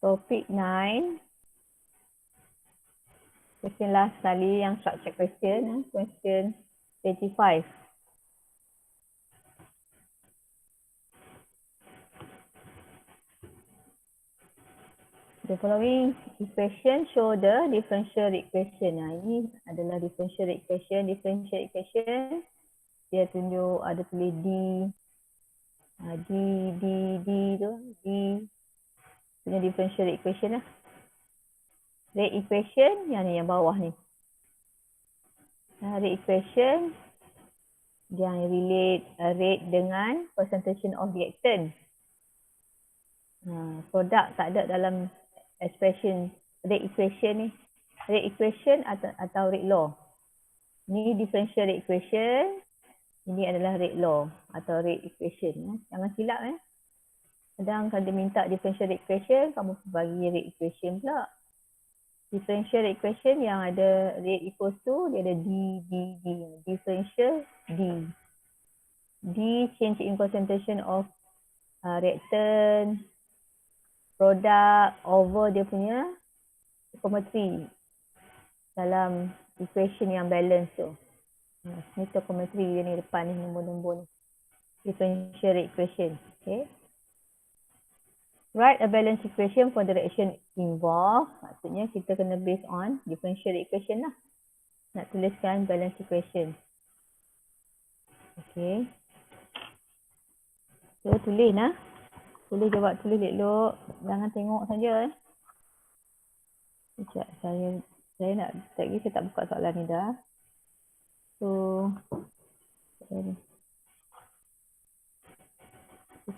Topik 9. Question last kali yang structured question. Question 25. The following equation show the differential equation. Ini adalah differential equation. Differential equation dia tunjuk ada tulis D. D tu. D punya differential equation lah. Rate equation yang ni, yang bawah ni. Rate equation yang relate rate dengan percentage of reactant. Produk tak ada dalam expression rate equation ni. Rate equation atau rate law. Ni differential rate equation. Ini adalah rate law atau rate equation. Jangan silap Kadang kalau dia minta differential rate equation, kamu bagi rate equation pula. Differential rate equation yang ada rate equals to, dia ada D. Differential D. D change in concentration of reactant, produk over dia punya stoichiometry dalam equation yang balance tu. Ni stoichiometry dia ni depan ni, nombor-nombor ni. Differential rate equation. Okay. Write a balance equation for the reaction involved. Maksudnya kita kena based on differential rate equation lah. Nak tuliskan balance equation. Okay. So tulis lah. Tulis jawab, tulis elok. Jangan tengok saja. Sekejap, saya nak, lagi saya tak buka soalan ni dah. So,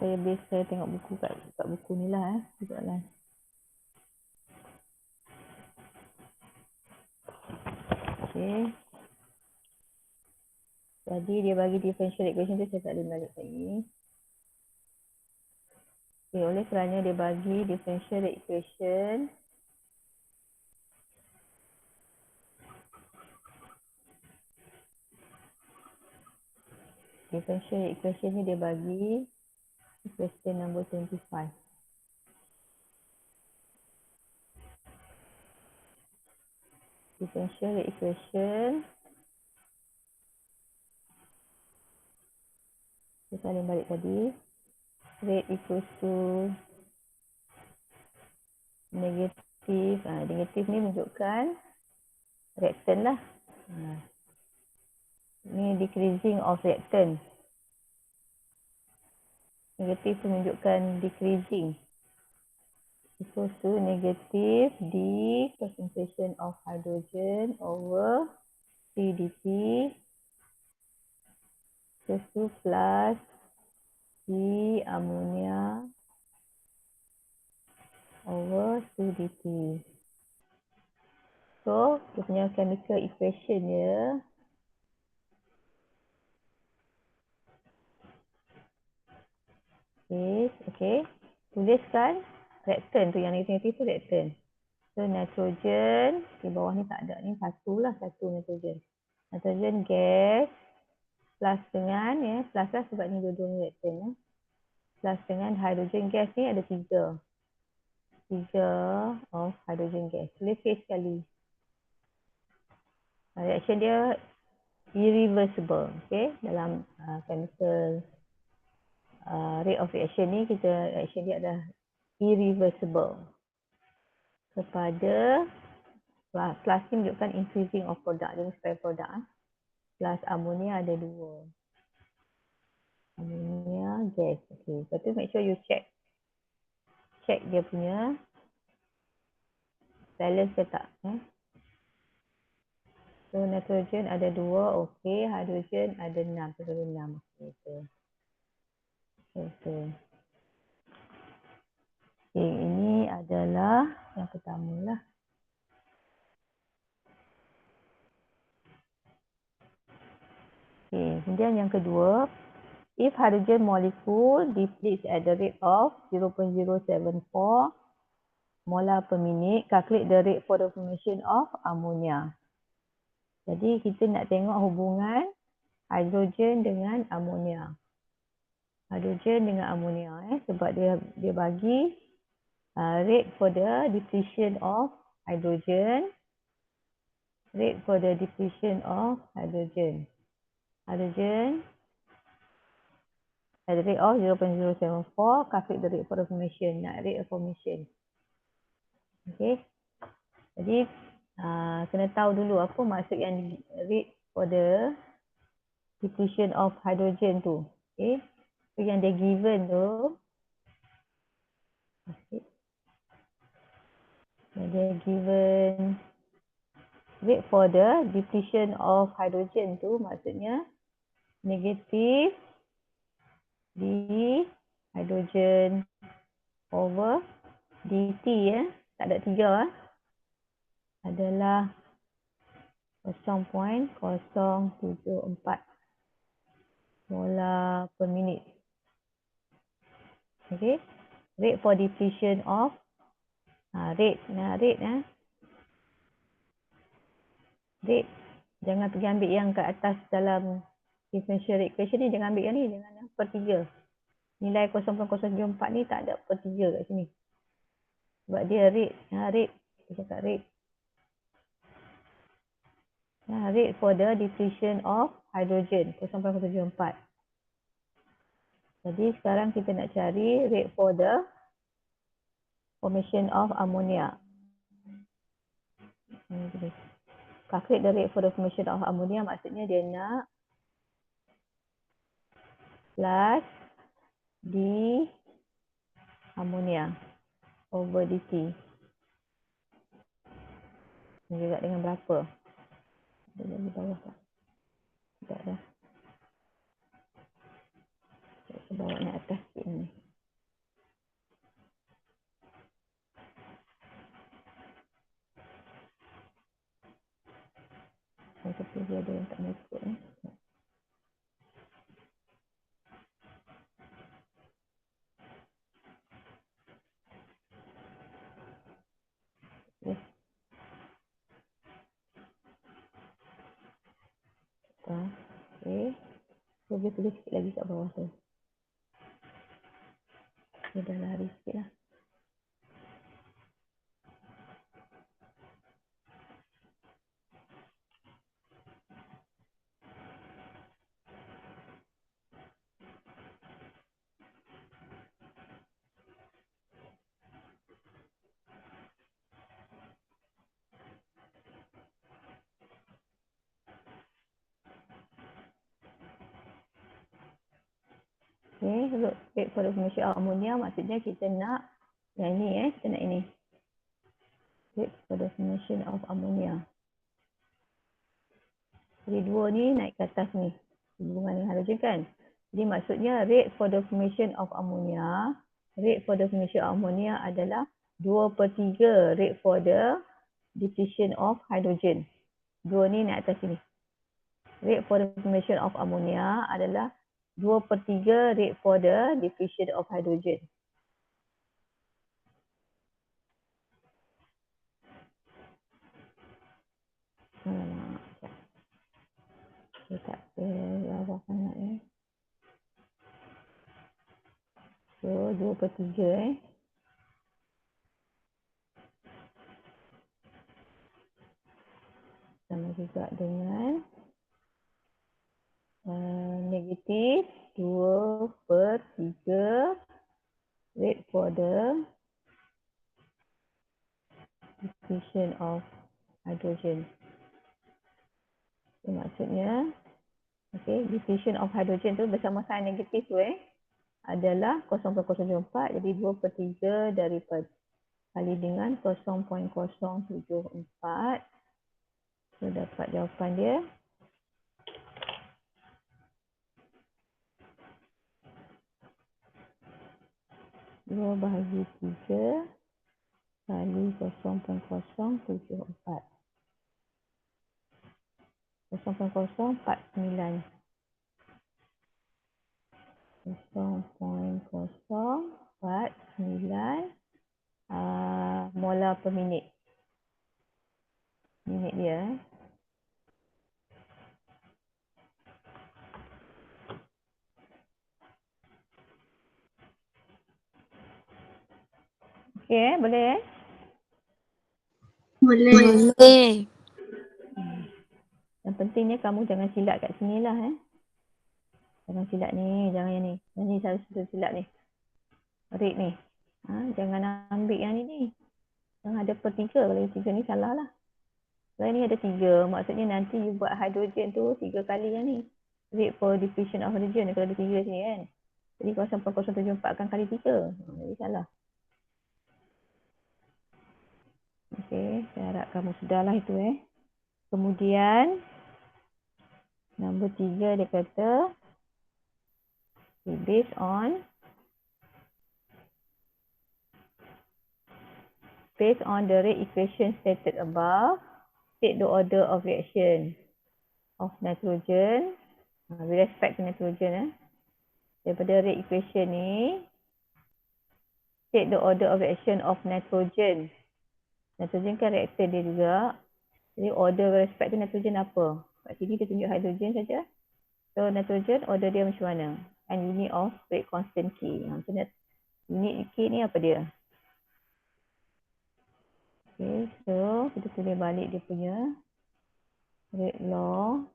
saya base, saya tengok buku kat buku ni lah soalan. Okay. Jadi dia bagi differential equation tu, saya tak boleh balik lagi. Okay, oleh kerana dia bagi differential equation. Differential equation ni dia bagi question number 25. Differential equation. Saya salin balik tadi. Rate equals to negatif. Negatif ni menunjukkan reactant lah. Ni decreasing of reactant. Negatif tu menunjukkan decreasing. Equals to negative D concentration of hydrogen over CDT equals to plus D ammonia over CDT. So, dia punya chemical equation dia okay. Tuliskan reactant tu, yang negatif tu reactant. So, nitrogen, di bawah ni tak ada, ni satu nitrogen. Nitrogen gas plus dengan, plus lah sebab ni dua-dua ni reactant. Plus dengan hydrogen gas ni ada 3 of hydrogen gas. Tulis sekali. Reaction dia irreversible. Okay, dalam chemical rate of reaction ni, reaction dia adalah irreversible. Kepada plus ni menunjukkan increasing of product, dia spare product. Plus ammonia ada 2. Ammonia gas. Okay, lepas tu make sure you check dia punya balance ke tak. So nitrogen ada 2, okay. Hydrogen ada 6, so 6. Okay. Ini adalah yang pertama lah. Okay, kemudian yang kedua, if hydrogen molecule depletes at the rate of 0.074 molar per minute, calculate the rate for the formation of ammonia. Jadi kita nak tengok hubungan hidrogen dengan amonia. Hidrogen dengan amonia sebab dia bagi Rate for the depletion of hydrogen. Rate for the depletion of hydrogen. Hydrogen at the rate of 0.074, calculate the rate for the formation. Nak rate of formation. Okay. Jadi, kena tahu dulu apa maksud yang rate for the depletion of hydrogen tu. Okay. So, yang dia given tu. Okay. Yang dia given rate for the depletion of hydrogen tu maksudnya negatif d hydrogen over dt ya. Tak ada 3 adalah 0.074 molar per minit. Okay. Rate for depletion of rate. Rate. Jangan pergi ambil yang kat atas dalam differential rate equation ni. Jangan ambil yang ni. Jangan yang per 3. Nilai 0.074 ni tak ada per 3 kat sini. Sebab dia rate. Rate. Kita cakap rate. Rate for the depletion of hydrogen. 0.074. Jadi sekarang kita nak cari rate for the formation of ammonia. Calculate the rate for the formation of ammonia maksudnya dia nak plus d ammonia over dt. Ini juga dengan berapa? Dia di bawah tak? Tak dah. Saya bawa naik atas sikit ni. Tapi dia ada yang tak masuk ni. Okay. So, dia tulis sikit lagi kat bawah tu. Dia dah lari sikit lah. Okay, look, rate for the formation of ammonia maksudnya kita nak yang ini kita nak ini. Rate for the formation of ammonia. Jadi dua ni naik ke atas ni. Hubungan dengan hidrogen kan. Jadi maksudnya rate for the formation of ammonia. Rate for the formation of ammonia adalah 2/3 rate for the depletion of hydrogen. Dua ni naik atas sini. Rate for the formation of ammonia adalah 2/3 rate for the depletion of hydrogen. Saya tak bawah sangat So 2/3 sama juga dengan negatif 2/3 rate for the depletion of hydrogen. So, maksudnya depletion of hydrogen tu bersama sign negatif tu adalah 0.074, jadi 2/3 daripada kali dengan 0.074. So, dapat jawapan dia 2/3 kali 0.074. 0.049. 0.049 molar per minit. Minit dia. Okey, boleh? Boleh. Yang pentingnya kamu jangan silap kat sini lah. Jangan silap ni, jangan yang ni. Yang ni saya sudah silap ni. Rate ni. Jangan ambil yang ni. Yang ada per 3. Kalau yang 3 ni salah lah. Kalau ni ada 3, maksudnya nanti you buat hydrogen tu 3 kali yang ni. Rate for diffusion of hydrogen kalau ada 3 sini kan. Jadi 0.074 kan kali 3. Jadi salah. Okey, saya harap kamu sudahlah itu Kemudian nombor 3 dia kata based on the rate equation stated above, state the order of reaction of nitrogen with respect to nitrogen. Daripada rate equation ni, state the order of reaction of nitrogen. Nitrogen kan reaktor dia juga. Jadi order with respect to nitrogen apa? Kat sini dia tunjuk hydrogen saja. So nitrogen order dia macam mana? And unit of rate constant K. Macam unit K ni apa dia? Okay, so kita tulis balik dia punya rate law.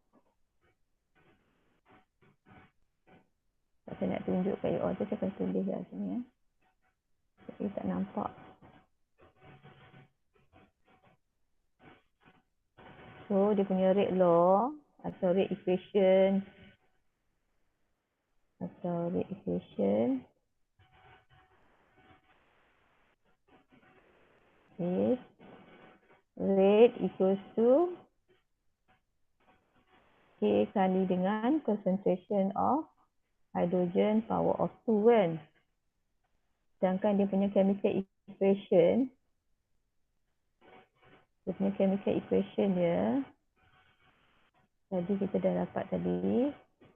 Saya nak tunjuk kat you all tu, saya akan tulis kat sini Tapi tak nampak. So dia punya rate law atau rate equation is rate equals to K kali dengan concentration of hydrogen power of 2 kan. Sedangkan dia punya chemical equation dia tadi kita dah dapat tadi,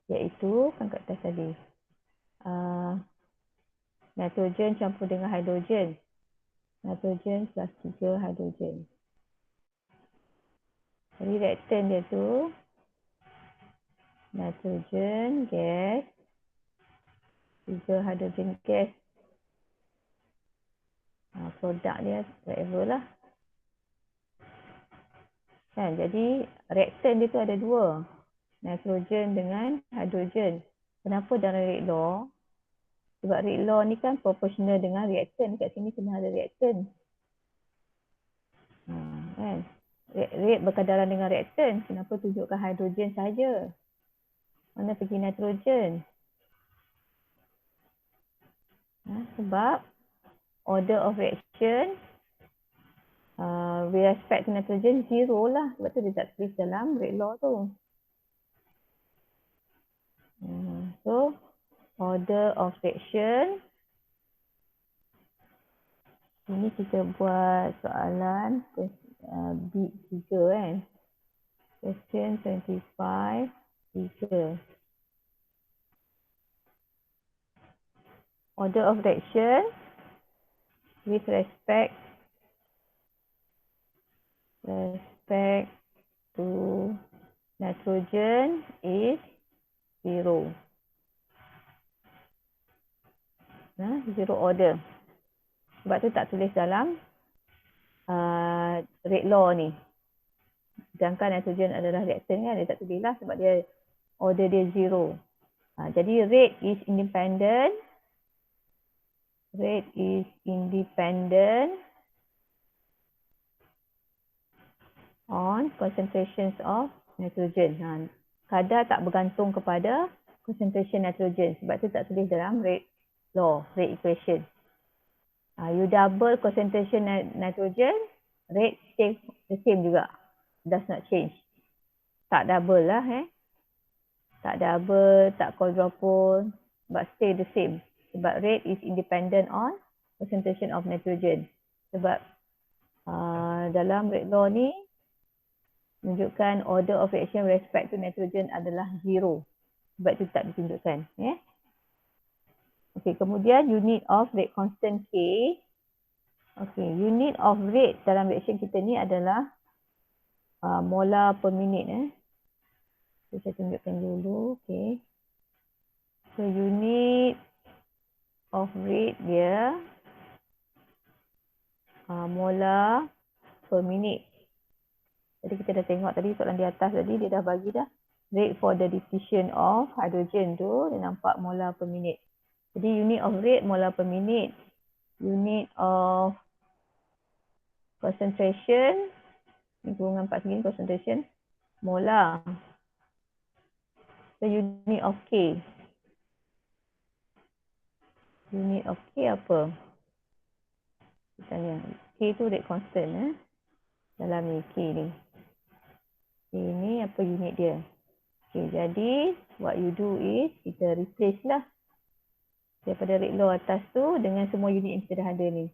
iaitu kan kat atas tadi. Nitrogen campur dengan hidrogen. Nitrogen plus 3 hidrogen. Jadi reaktan dia tu nitrogen gas 3 hidrogen gas. Produk dia whatever lah. Kan, jadi reaktan dia tu ada 2. Nitrogen dengan hidrogen. Kenapa dalam rate law? Sebab rate law ni kan proportional dengan reaktan. Kat sini kena ada reaktan. Kan? Rate berkadaran dengan reaktan. Kenapa tunjukkan hidrogen saja? Mana pergi nitrogen? Sebab order of reaction with respect to nitrogen 0 lah. Sebab tu dia tak tulis dalam rate law tu. So, order of reaction. Ini kita buat soalan bit 3 kan. Question 25, 3. Order of reaction with respect to nitrogen is 0. 0 order. Sebab tu tak tulis dalam rate law ni. Sedangkan nitrogen adalah reaktan kan, dia tak tulis lah sebab dia order dia 0. Jadi rate is independent. Rate is independent on concentrations of nitrogen. Kadar tak bergantung kepada concentration nitrogen. Sebab tu tak tulis dalam rate law, rate equation. You double concentration nitrogen, rate stay the same juga. Does not change. Tak double lah Tak double, tak quadruple, but stay the same. Sebab rate is independent on concentration of nitrogen. Sebab dalam rate law ni menunjukkan order of reaction with respect to nitrogen adalah 0. Sebab itu tak ditunjukkan. Okey, kemudian unit of rate constant K. Okey, unit of rate dalam reaction kita ni adalah molar per minute. Saya tunjukkan dulu. Okey. So unit of rate dia molar per minute. Jadi kita dah tengok tadi soalan di atas tadi, dia dah bagi dah rate for the diffusion of hydrogen tu, dia nampak molar per minute. Jadi unit of rate molar per minute, unit of concentration, ni kurungan 4 segini concentration, molar. So unit of K. Unit of K apa? Kita tanya. K tu rate constant dalam ni, K ni. K ni apa unit dia? Okay, jadi what you do is kita replace lah daripada rate law atas tu dengan semua unit yang kita dah ada ni.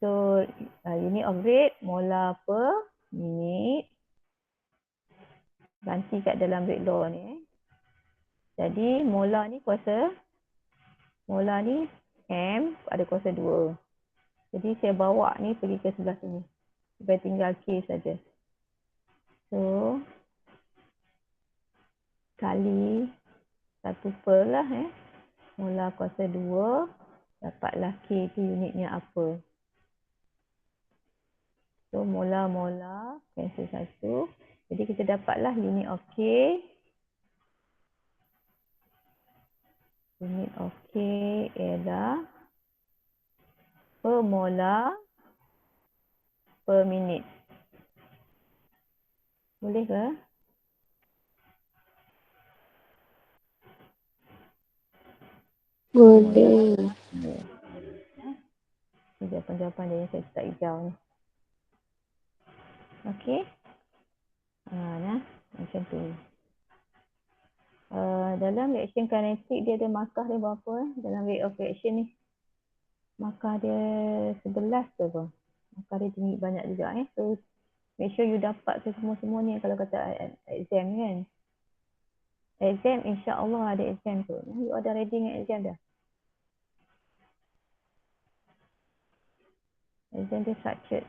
So unit of rate molar per minute, ganti kat dalam rate law ni. Jadi molar ni kuasa, molar ni M ada kuasa 2. Jadi saya bawa ni pergi ke sebelah sini. Supaya tinggal K saja. So kali 1 per lah molar kuasa 2, dapatlah K tu unitnya apa. So molar cancel 1. Jadi kita dapatlah unit of K. Unit of K ialah per molar per minute. Boleh ke? Boleh. Ini jawapan-jawapan dia yang saya letak hijau ni. Okey. Macam tu. Dalam reaction kinetic dia ada markah dia berapa dalam rate of reaction ni? Markah dia 11 ke apa? Markah dia tinggi banyak juga So make sure you dapat semua ni kalau kata exam kan. Exam insya-Allah ada exam tu. You ada ready dengan exam dah? Exam dia structured.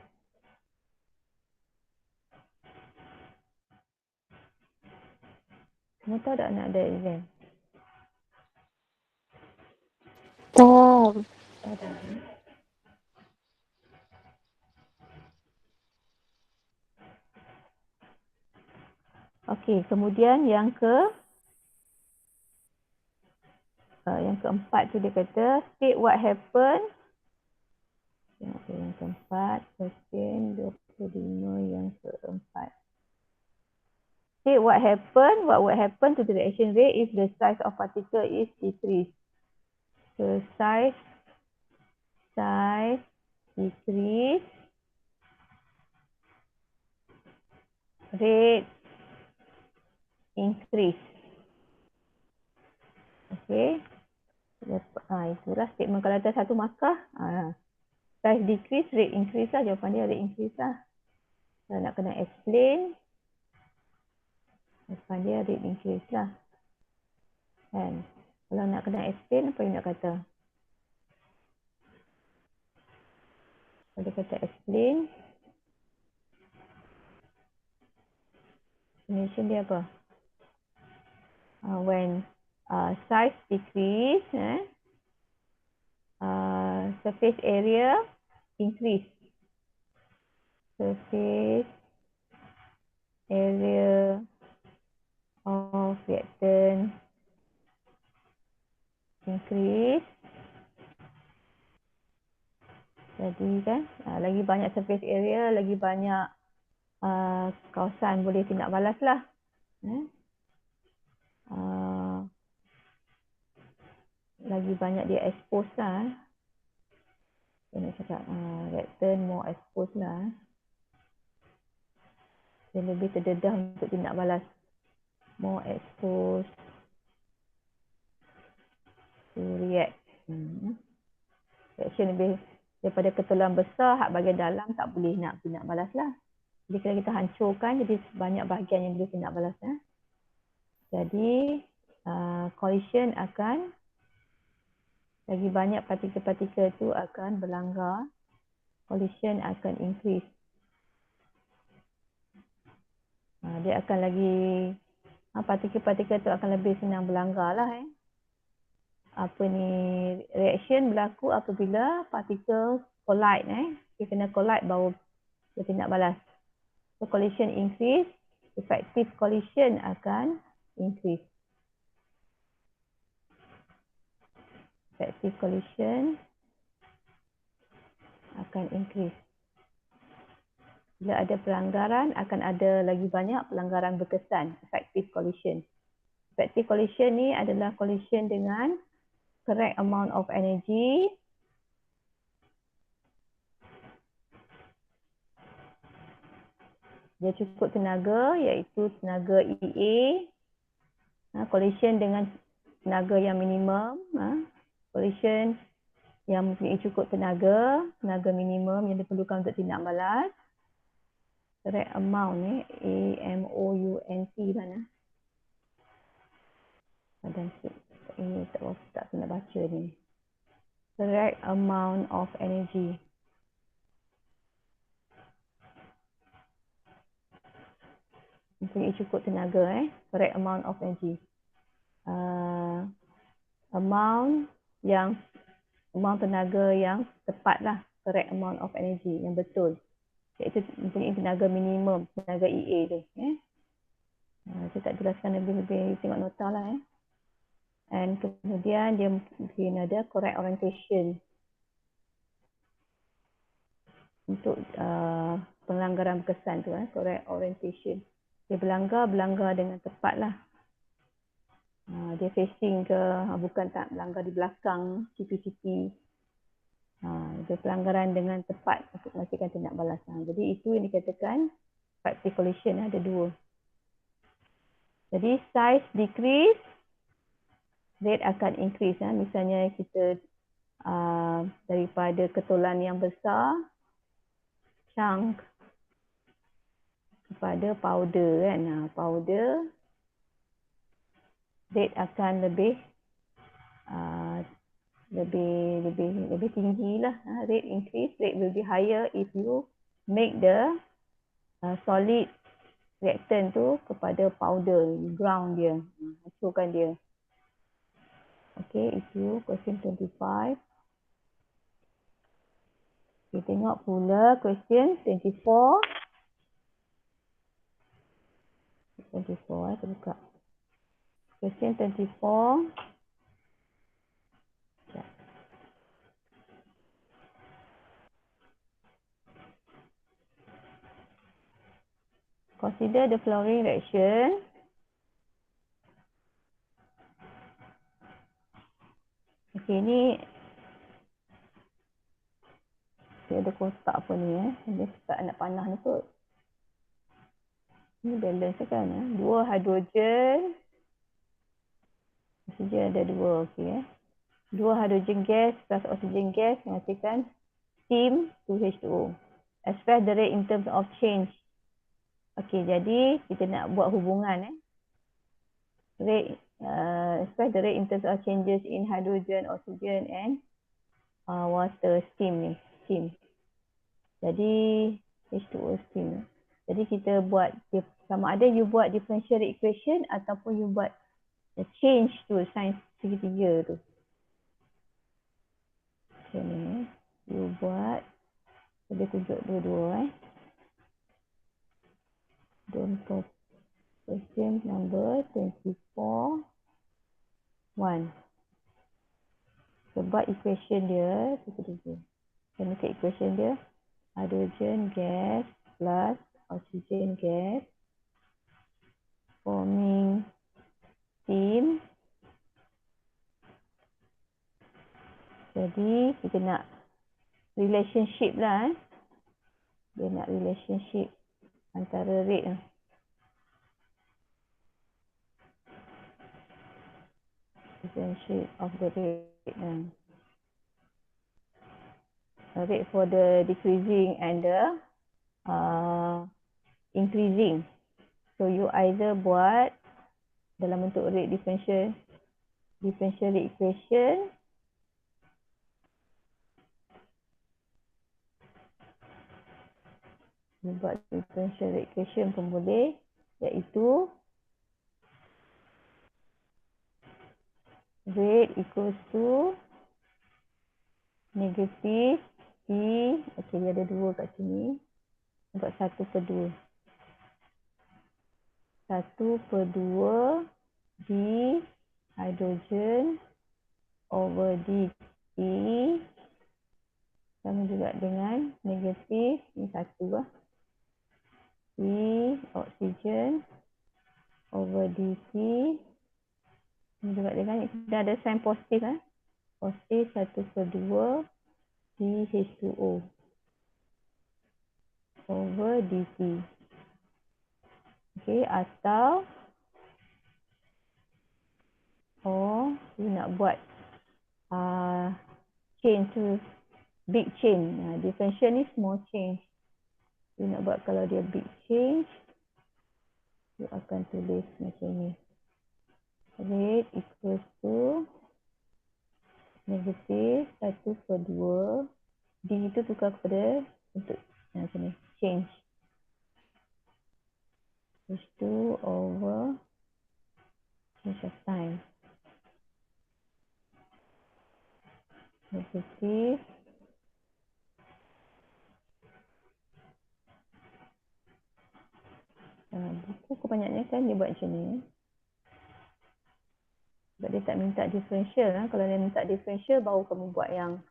Kamu tahu tak nak ada exam? Tahu. Okey, kemudian yang keempat tu dia kata state what happened. Yang keempat, question 25 yang keempat. State what would happen to the reaction rate if the size of particle is decreased. So size decrease, rate increase. Okay. Itulah statement kalau ada satu markah. Size decrease, rate increase lah. Jawapan dia rate increase lah. Kalau nak kena explain, jawapan dia rate increase lah. Kan? Kalau nak kena explain, apa yang nak kata? Kalau dia kata explain, explanation dia apa? When size decrease, surface area increase. Surface area of reactant increase. Jadi kan, lagi banyak surface area, lagi banyak kawasan boleh tindak balas lah. Lagi banyak dia expose lah. Saya nak cakap reactant more expose lah. Dia lebih terdedah untuk tindak balas. More exposed to react. Reaction lebih daripada ketelan besar, hak bahagian dalam tak boleh nak tindak balas lah. Jadi kalau kita hancurkan, jadi banyak bahagian yang boleh tindak balas. Jadi collision akan lagi banyak partikel-partikel tu akan berlanggar. Collision akan increase. Dia akan lagi partikel-partikel tu akan lebih senang berlanggar lah. Reaction berlaku apabila partikel collide Dia kena collide baru bertindak balas. So collision increase, effective collision akan increase. Effective collision akan increase. Bila ada pelanggaran, akan ada lagi banyak pelanggaran berkesan. Effective collision. Effective collision ni adalah collision dengan correct amount of energy. Dia cukup tenaga, iaitu tenaga EA. Collision dengan tenaga yang minimum. Collision yang mempunyai cukup tenaga, tenaga minimum yang diperlukan untuk tindak balas. Correct amount ni, AMOUNT mana? Dan tak nak baca ni. Correct amount of energy. Mempunyai cukup tenaga, correct amount of energy. Amount tenaga yang tepat lah, correct amount of energy yang betul. Iaitu mempunyai tenaga minimum, tenaga EA tu. Saya tak jelaskan lebih tengok nota lah. And kemudian dia mungkin ada correct orientation. Untuk pelanggaran berkesan tu, correct orientation. Dia berlanggar dengan tepat lah. Dia facing ke, bukan tak melanggar di belakang, cipi-cipi. Dia pelanggaran dengan tepat untuk melakukan tindak balas. Jadi itu yang dikatakan effective collision, ada dua. Jadi size decrease, rate akan increase. Misalnya kita daripada ketulan yang besar, chunk kepada powder kan. Powder rate akan lebih tinggi lah. Rate increase, rate will be higher if you make the solid reactant tu kepada powder, ground dia, hancurkan dia. Okay, itu question 25. Kita tengok pula question 24. 24, kita buka. Question 24. Consider the following reaction. Okay, ni dia ada kotak apa ni Dia tak nak panah ni kot. Ni balance kan. Dua hidrogen. Oksigen ada dua. Okay, dua hidrogen gas plus oksigen gas menghasilkan steam 2H2O. Express the rate in terms of change. Okay, jadi kita nak buat hubungan rate, express the rate in terms of changes in hydrogen, oxygen and water, steam ni. Steam. Jadi H2O steam. Jadi kita buat sama ada you buat differential equation ataupun you buat change tu, sains segitiga tu. Macam ni. You buat, dia tunjuk dua-dua Don't question number 24 1. Sebab equation dia segitiga. Kita make equation dia hydrogen gas plus oxygen gas forming steam. Jadi kita nak relationship lah. Dia nak relationship antara rate lah. Relationship of the rate lah. Rate for the decreasing and the increasing. So you either buat dalam bentuk rate differential equation buat differential equation pun boleh, iaitu rate equals to negative okey, dia ada 2 kat sini. Nampak 1/2. 1/2 D hidrogen over dt sama juga dengan negatif ni 1 lah. D oksigen over dt sama juga dengan kita ada sign positif positif 1/2 D H2O over dt. Okey, atau you nak buat change tu big change. Differential ni small change. You nak buat kalau dia big change, you akan tulis macam ni. Rate equals to negatif 1/2 D itu tukar kepada untuk macam ni, change H2 over change of time. Negatif buku kebanyakannya kan dia buat macam ni. Sebab dia tak minta differential. Kalau dia minta differential baru kamu buat yang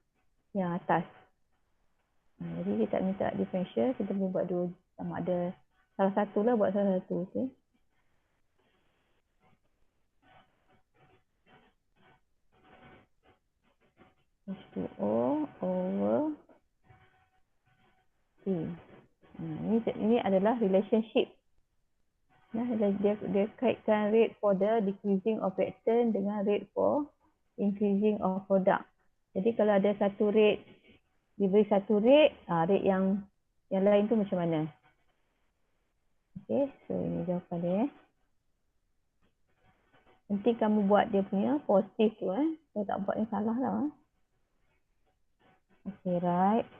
atas. Jadi dia tak minta differential, kita boleh buat dua sama ada salah satu lah, buat salah satu. Okay. H2O over T. Ini adalah relationship. Dia kaitkan rate for the decreasing of reactant dengan rate for increasing of product. Jadi kalau ada satu rate, diberi satu rate, rate yang lain tu macam mana? Okay, so ini jawapan dia. Penting kamu buat dia punya positif tu. Kalau tak buat yang salah lah. Okay, right.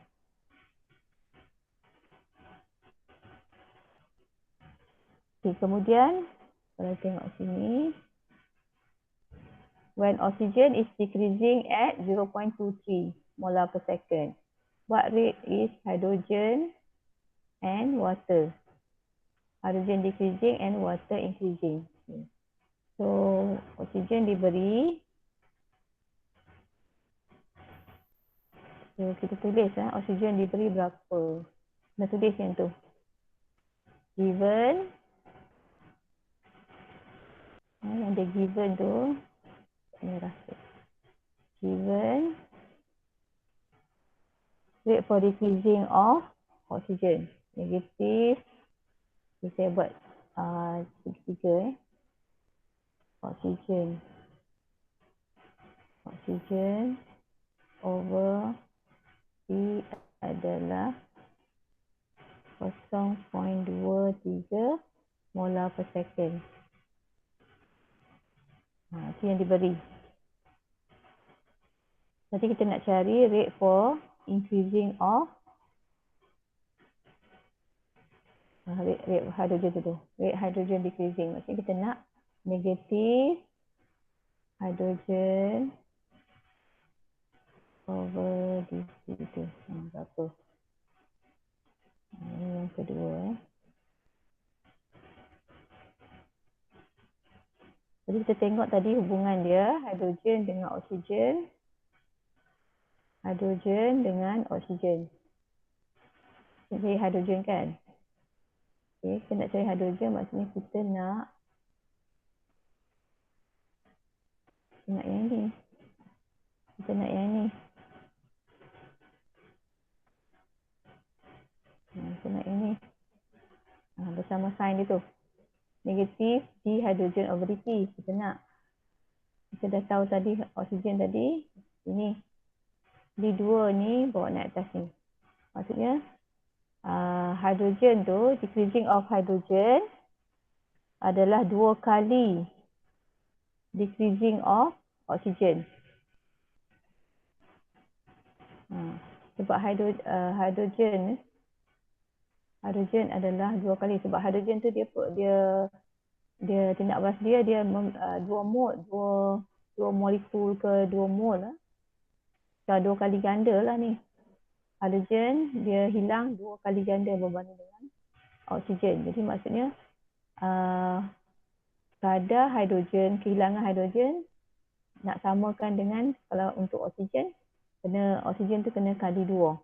Okay, kemudian kalau tengok sini, when oxygen is decreasing at 0.23 molar per second, what rate is hydrogen and water? Hydrogen decreasing and water increasing. So, oxygen diberi. So, kita tulis oxygen diberi berapa. Kita tulis yang tu. Given. Yang dia given tu. Ini rasa. Given. Rate for decreasing of oxygen. Negatif. Okay, saya buat tiga. Oxygen. Oxygen over T adalah 0.23 molar per second. Itu yang diberi. Nanti kita nak cari rate for increasing of rate hydrogen tu. Rate hydrogen decreasing. Maksudnya kita nak negatif hydrogen over DC tu. Berapa? Ini yang kedua. Jadi kita tengok tadi hubungan dia hidrogen dengan oksigen. Hidrogen dengan oksigen. Jadi hidrogen kan? Okay, kita nak cari hidrogen maksudnya kita nak yang ni. Kita nak yang ni. Kita nak yang ni. Bersama sign dia tu. Negatif D hydrogen over dt. Kita nak. Kita dah tahu tadi oksigen tadi. Ini. D2 ni bawa naik atas ni. Maksudnya hydrogen tu, decreasing of hydrogen adalah 2 kali decreasing of oksigen. Sebab hydrogen adalah 2 kali. Sebab hydrogen tu dia tindak balas dia 2 molekul ke 2 mol lah. Dah 2 kali ganda lah ni. hidrogen dia hilang 2 kali ganda berbanding dengan oksigen. Jadi maksudnya kadar hidrogen, kehilangan hidrogen nak samakan dengan kalau untuk oksigen, oksigen tu kena kali 2.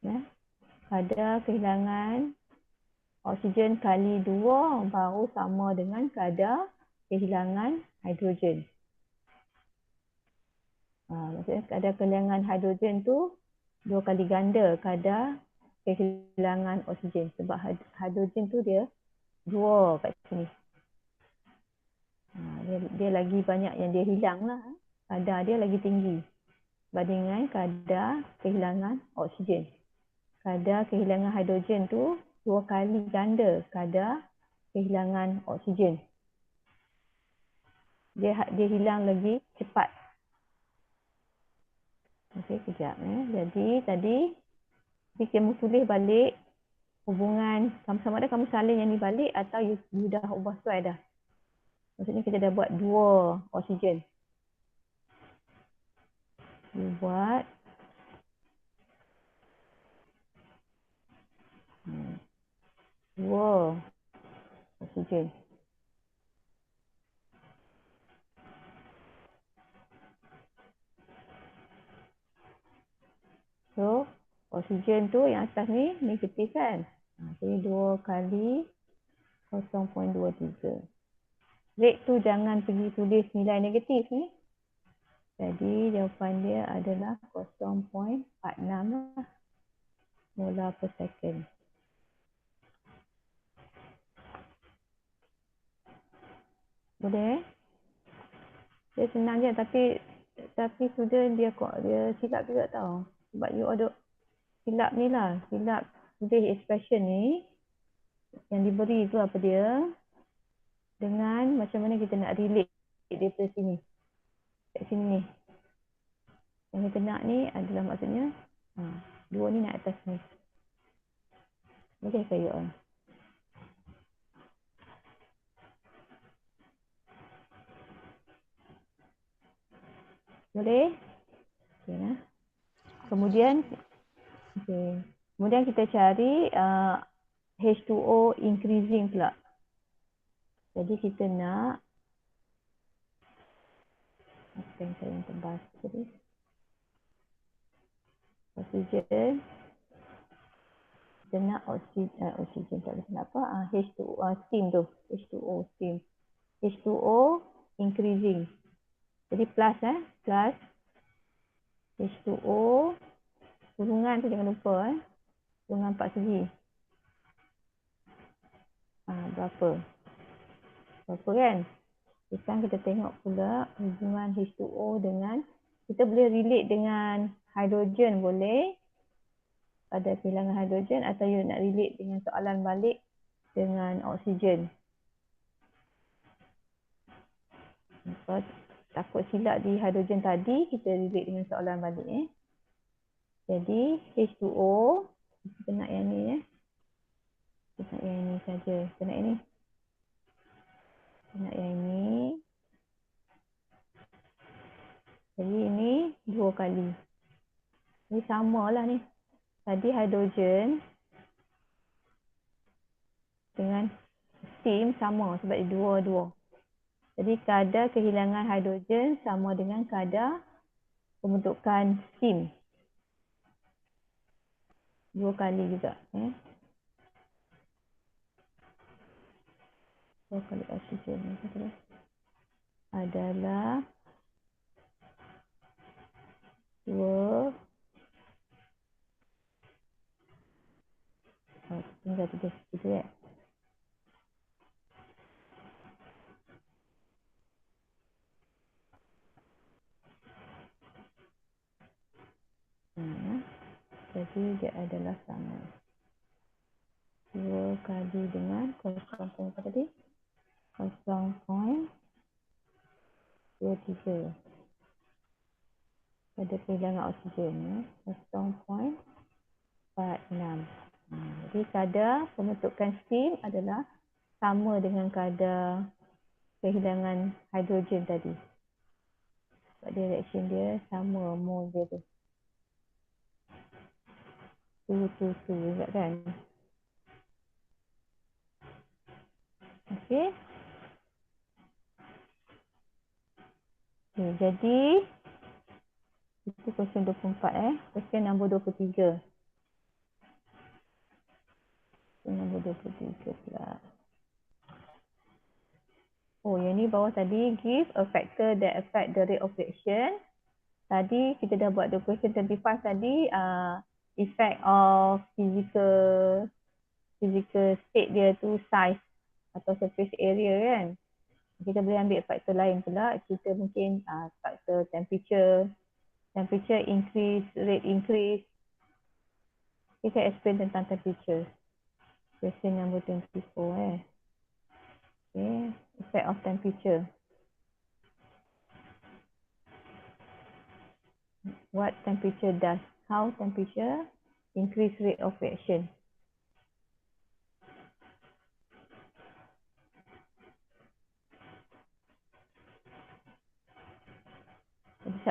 Ya. Kadar kehilangan oksigen kali 2 baru sama dengan kadar kehilangan hidrogen. Maksudnya kadar kehilangan hidrogen tu 2 kali ganda kadar kehilangan oksigen. Sebab hidrogen tu dia 2 kat sini. Dia lagi banyak yang dia hilang lah. Kadar dia lagi tinggi bandingkan kadar kehilangan oksigen. Kadar kehilangan hidrogen tu 2 kali ganda kadar kehilangan oksigen. Dia hilang lagi cepat. Okey, kejap. Jadi tadi kamu tulis balik hubungan sama-sama ada kamu salin yang ni balik atau you dah ubah sesuai dah. Maksudnya kita dah buat 2 oksigen. You buat 2 oksigen. So, oksigen tu yang atas ni negatif kan? Jadi 2 kali 0.23. Rate tu jangan pergi tulis nilai negatif ni. Jadi jawapan dia adalah 0.46 lah. Molar per second. Boleh? Dia senang je tapi student dia silap juga tau. Sebab you ada silap ni lah. Silap tulis expression ni yang diberi tu apa dia dengan macam mana kita nak relate daripada sini. Kat sini ni. Yang kita nak ni adalah maksudnya 2 ni naik atas ni. Boleh ke you all? Boleh? Okay, nah. Kemudian kita cari H2O increasing pula. Jadi kita nak apa yang saya terbahas tadi? Oksigen. Kita nak oksigen tak ada kenapa? H2O steam tu. H2O steam. H2O increasing. Jadi plus plus H2O kurungan tu jangan lupa kurungan 4 segi. Berapa kan? Sekarang kita tengok pula hubungan H2O dengan kita boleh relate dengan hidrogen boleh pada kehilangan hidrogen atau you nak relate dengan soalan balik dengan oksigen. Takut silap di hidrogen tadi, kita relate dengan soalan balik. Jadi H2O, kita nak yang ni Kita nak yang ini saja. Kita nak yang ni. Kita nak yang ini. Jadi ini 2 kali. Ini samalah ni. Tadi hidrogen dengan steam sama sebab dia 2. Jadi kadar kehilangan hidrogen sama dengan kadar pembentukan steam. 2 kali juga. 2 kali oksigen adalah 2 tinggal tulis gitu ya. Jadi dia adalah sama 2 kali dengan 0.23 pada kehilangan oksigen 0.46. Jadi kadar pembentukan steam adalah sama dengan kadar kehilangan hidrogen tadi. Sebab dia reaction dia sama mol dia tu. tu. Ingat kan? Okey. Okay, jadi itu question 24 Question nombor 23. Question nombor 23 pula. Oh, yang ni bawah tadi, give a factor that affect the rate of reaction. Tadi kita dah buat the question 25 tadi, effect of physical state dia tu size atau surface area kan. Kita boleh ambil faktor lain pula. Kita mungkin faktor temperature increase, rate increase. Kita explain tentang temperature. Question number 24 Okay, effect of temperature. What temperature does? How temperature increase rate of reaction?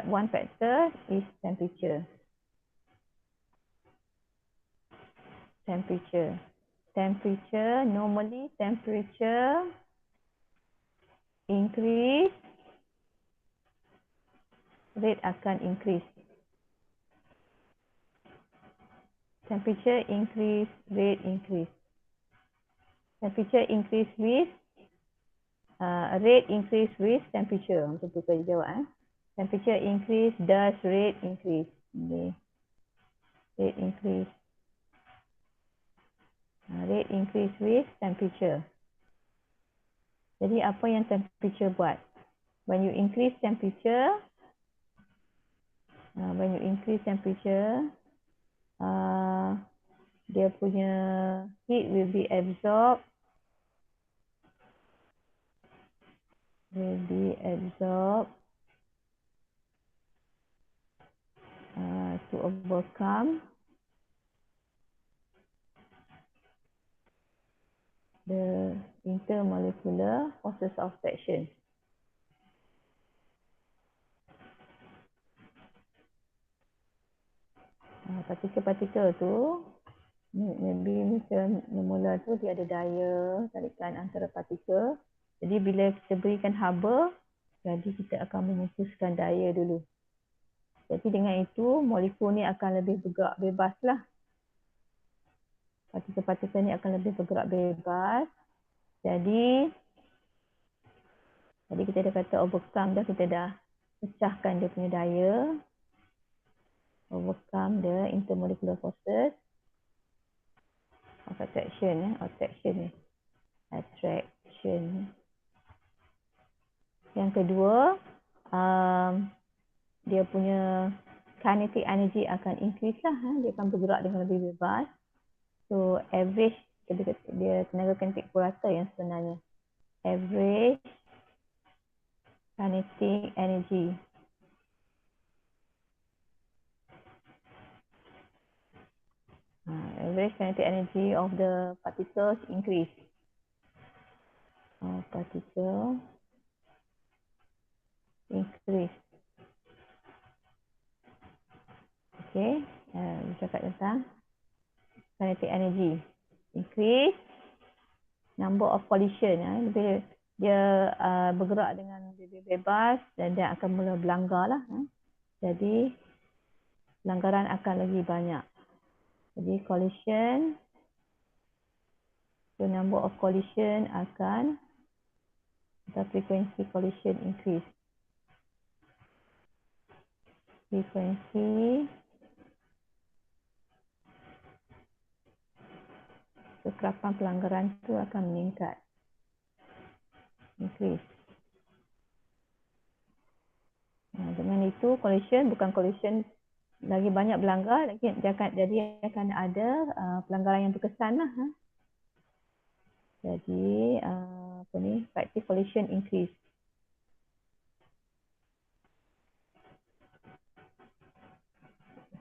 One factor is temperature. Normally temperature increase, rate akan increase. Temperature increase, rate increase. Temperature increase with rate increase with temperature. Macam tu saya jawab. Temperature increase, does rate increase? Okay. Rate increase. Rate increase with temperature. Jadi apa yang temperature buat? When you increase temperature, dia punya heat will be absorbed. To overcome the intermolecular forces of friction. Partikel-partikel tu, maybe macam mula tu dia ada daya tarikan antara partikel. Jadi bila kita berikan haba, jadi kita akan memutuskan daya dulu. Jadi dengan itu molekul ni akan lebih bergerak bebas lah. Partikel-partikel ni akan lebih bergerak bebas. Jadi kita dah kata overcome dah, kita dah pecahkan dia punya daya. Overcome the intermolecular forces of attraction. Yang kedua, dia punya kinetic energy akan increase lah. Dia akan bergerak dengan lebih bebas. So average, dia tenaga kinetik purata yang sebenarnya. Average kinetic energy. Average kinetic energy of the particles increase. Particle increase. Okay, kita cakap tentang kinetic energy increase, number of collision. Bila dia bergerak dengan lebih bebas dan dia akan mula berlanggar lah. Jadi pelanggaran akan lagi banyak. Jadi collision, the number of collision akan, atau frequency collision increase. Frequency kekerapan pelanggaran itu akan meningkat. Increase. Dengan itu collision bukan collision lagi banyak berlanggar, jadi akan ada pelanggaran yang berkesan lah. Jadi effective collision increase.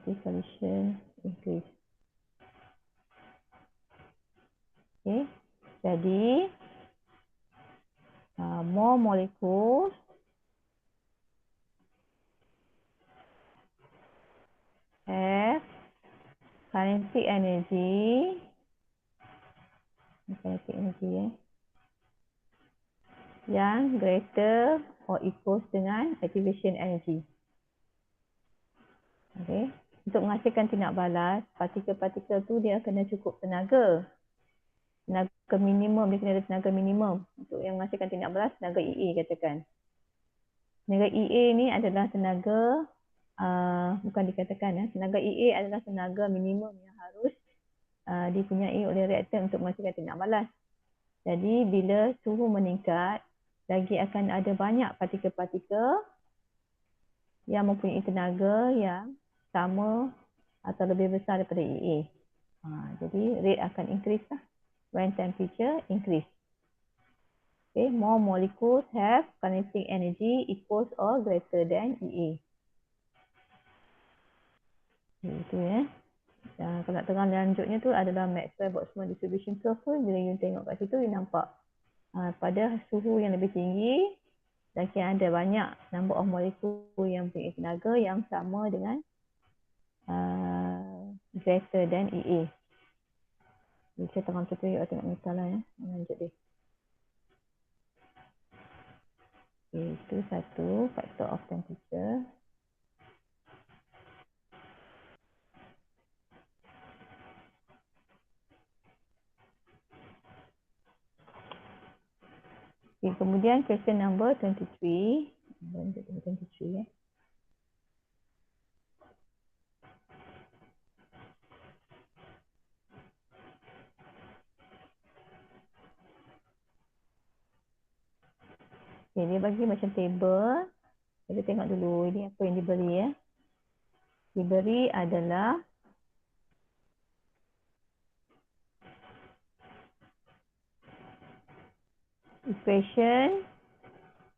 Collision increase. Okay. Jadi more molecules have kinetic energy, yang greater or equals dengan activation energy. Okay. Untuk menghasilkan tindak balas, partikel-partikel tu dia kena cukup tenaga. Tenaga minimum, dia kena ada tenaga minimum. Untuk yang menghasilkan tindak balas, tenaga EA katakan. Tenaga EA ni adalah tenaga, bukan dikatakan, tenaga EA adalah tenaga minimum yang harus dipunyai oleh reaktor untuk menghasilkan tindak balas. Jadi bila suhu meningkat, lagi akan ada banyak partikel-partikel yang mempunyai tenaga yang sama atau lebih besar daripada EA. Jadi rate akan increase lah when temperature increase. Okay, more molecules have kinetic energy equals or greater than EA. Itu ya. Kalau terang lanjutnya tu adalah Maxwell-Boltzmann distribution curve tu. Bila you tengok kat situ, you nampak pada suhu yang lebih tinggi, lagi ada banyak number of molecule yang mempunyai tenaga yang sama dengan greater than EA. Jadi saya terang tu you tengok masalah ya. Lanjut dia. Okay, itu satu factor of temperature. Okay, kemudian question number 23. 23 ya. Okay, dia bagi macam table. Kita tengok dulu ini apa yang diberi ya. Diberi adalah equation,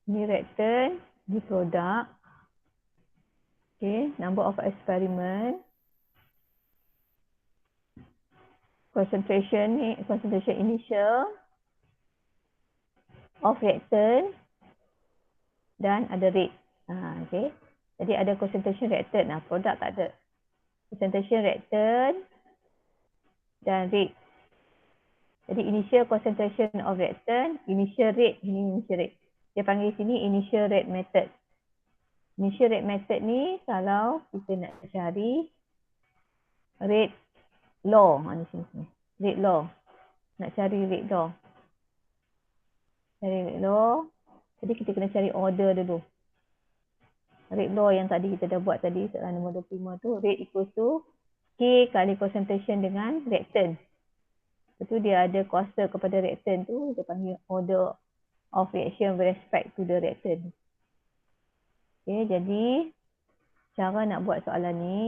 ni reactant, ni product. Okay, number of experiment. Concentration initial of reactant dan ada rate. Okay. Jadi ada concentration reactant. Produk tak ada. Concentration reactant dan rate. Jadi initial concentration of reactant, initial rate, ini initial rate. Dia panggil sini initial rate method. Initial rate method ni kalau kita nak cari rate law. Ni sini. Rate law. Nak cari rate law. Cari rate law. Jadi kita kena cari order dulu. Rate law yang tadi kita dah buat tadi, soalan nombor 25 tu, rate equals to K kali concentration dengan reactant. Lepas tu dia ada kuasa kepada reactant tu, dia panggil order of reaction with respect to the reactant. Okay, jadi cara nak buat soalan ni,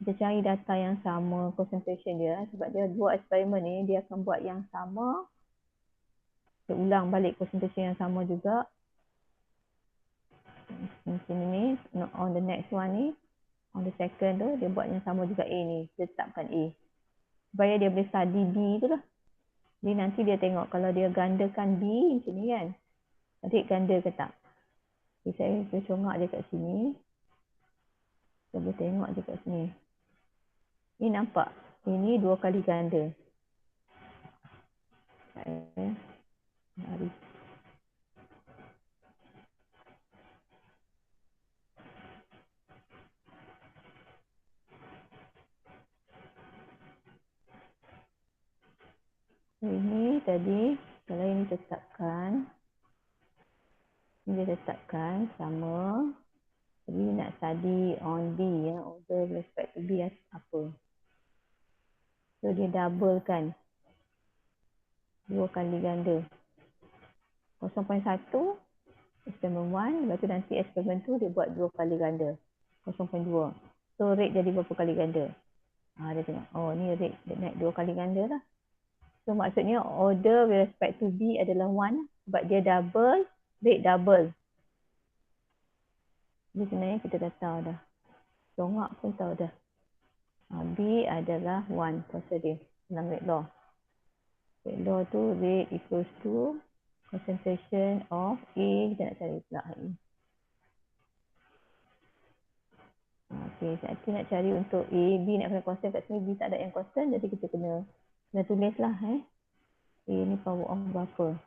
kita cari data yang sama concentration dia. Sebab dia dua eksperimen ni, dia akan buat yang sama. Dia ulang balik concentration yang sama juga. Sini ni, on the next one ni, on the second tu, dia buat yang sama juga A ni. Dia tetapkan A. Supaya dia boleh study B tu lah. Jadi nanti dia tengok kalau dia gandakan B macam ni kan. Nanti ganda ke tak. Jadi saya congak dia kat sini. Kita boleh tengok je kat sini. Ni nampak. Ini 2 kali ganda. Mari. Ini tadi, kalau ini tetapkan. Ini dia tetapkan sama. Jadi nak study on B ya. Order respect to B apa. So dia double kan. 2 kali ganda. 0.1 eksperimen 1. Lepas tu nanti eksperimen 2 dia buat 2 kali ganda. 0.2. So rate jadi berapa kali ganda. Dia tengok. Oh ni rate dia naik 2 kali ganda lah. So maksudnya order with respect to B adalah 1. Sebab dia double, rate double. Jadi sebenarnya kita dah tahu dah. Congak pun tahu dah. B adalah 1 kuasa dia dalam rate law. Rate law tu rate equals to concentration of A. Kita nak cari pula hari ni. Okey, nanti nak cari untuk A, B nak kena constant kat sini, B tak ada yang constant, jadi kita kena tulislah A ni power of berapa.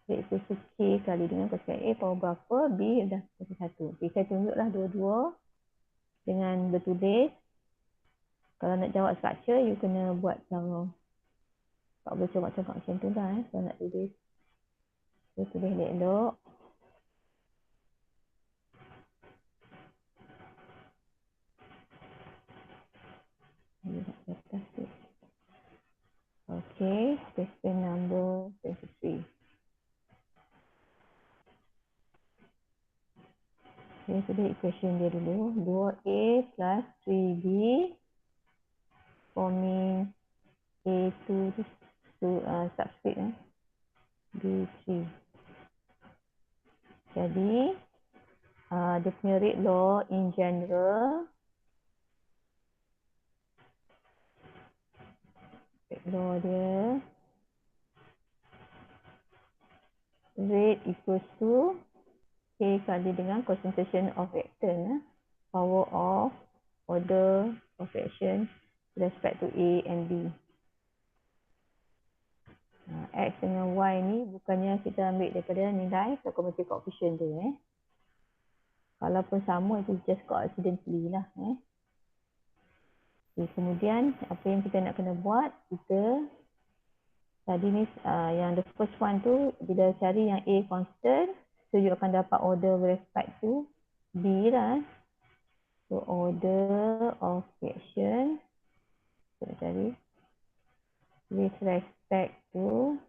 Rate equals to K kali dengan kosine A power berapa, B dah kosine 1. Okay, saya tunjuklah dua-dua dengan bertulis. Kalau nak jawab structure, you kena buat cara. Tak boleh cakap-cakap macam tu lah kalau nak tulis. Saya tulis elok-elok. Okay, question number 23. Saya tulis equation dia dulu. 2A plus 3B forming A2 to subscript B3. Jadi, dia punya rate law in general. Rate law dia. Rate equals to K kali dengan concentration of reactant. Power of order of reaction with respect to A and B. X dengan Y ni bukannya kita ambil daripada nilai stoichiometric coefficient tu. Kalaupun sama, itu just coincidentally lah. Okay, kemudian apa yang kita nak kena buat, kita tadi ni yang the first one tu, bila cari yang A constant, so you akan dapat order with respect to B lah. So order of reaction, kita cari with respect to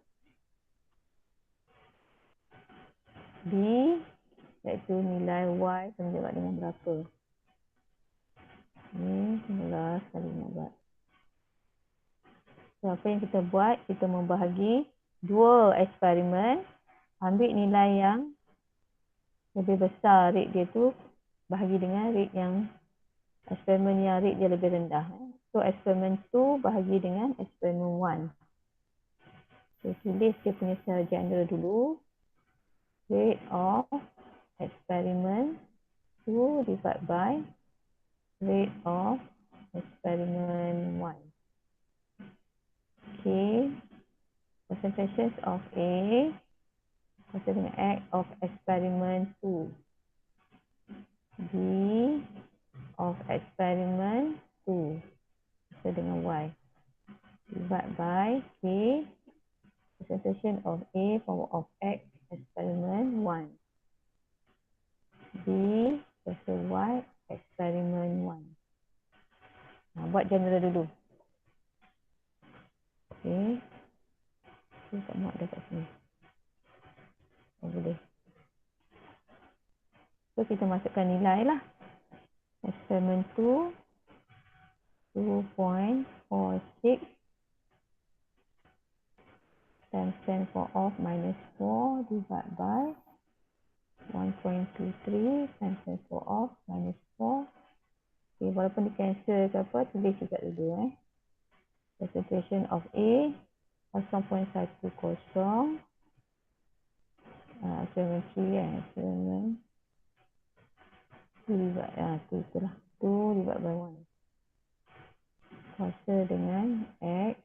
B, iaitu nilai Y sama juga dengan berapa. Ni 11 kali 15. So apa yang kita buat, kita membahagi dua eksperimen, ambil nilai yang lebih besar rate dia tu, bahagi dengan rate yang eksperimen yang rate dia lebih rendah. So eksperimen 2 bahagi dengan eksperimen 1. So tulis dia punya secara general dulu. Rate of experiment 2 divided by rate of experiment 1. Okay. Concentrations of A bersama dengan X of experiment 2. B of experiment 2 bersama dengan Y. Divide by K concentration of A power of X experiment 1. B versus Y experiment 1. Buat general dulu. Okay. Saya tak muat dekat sini. Boleh. So kita masukkan nilai lah. Experiment 2 2.46 times 10 power of minus 4 divided by 1.23 times 10 power of minus 4. Okay, walaupun di cancel ke apa, tulis juga dulu. Concentration of A 0.10. Experiment 3 experiment 2 itulah 2 divided by 1. Kuasa dengan X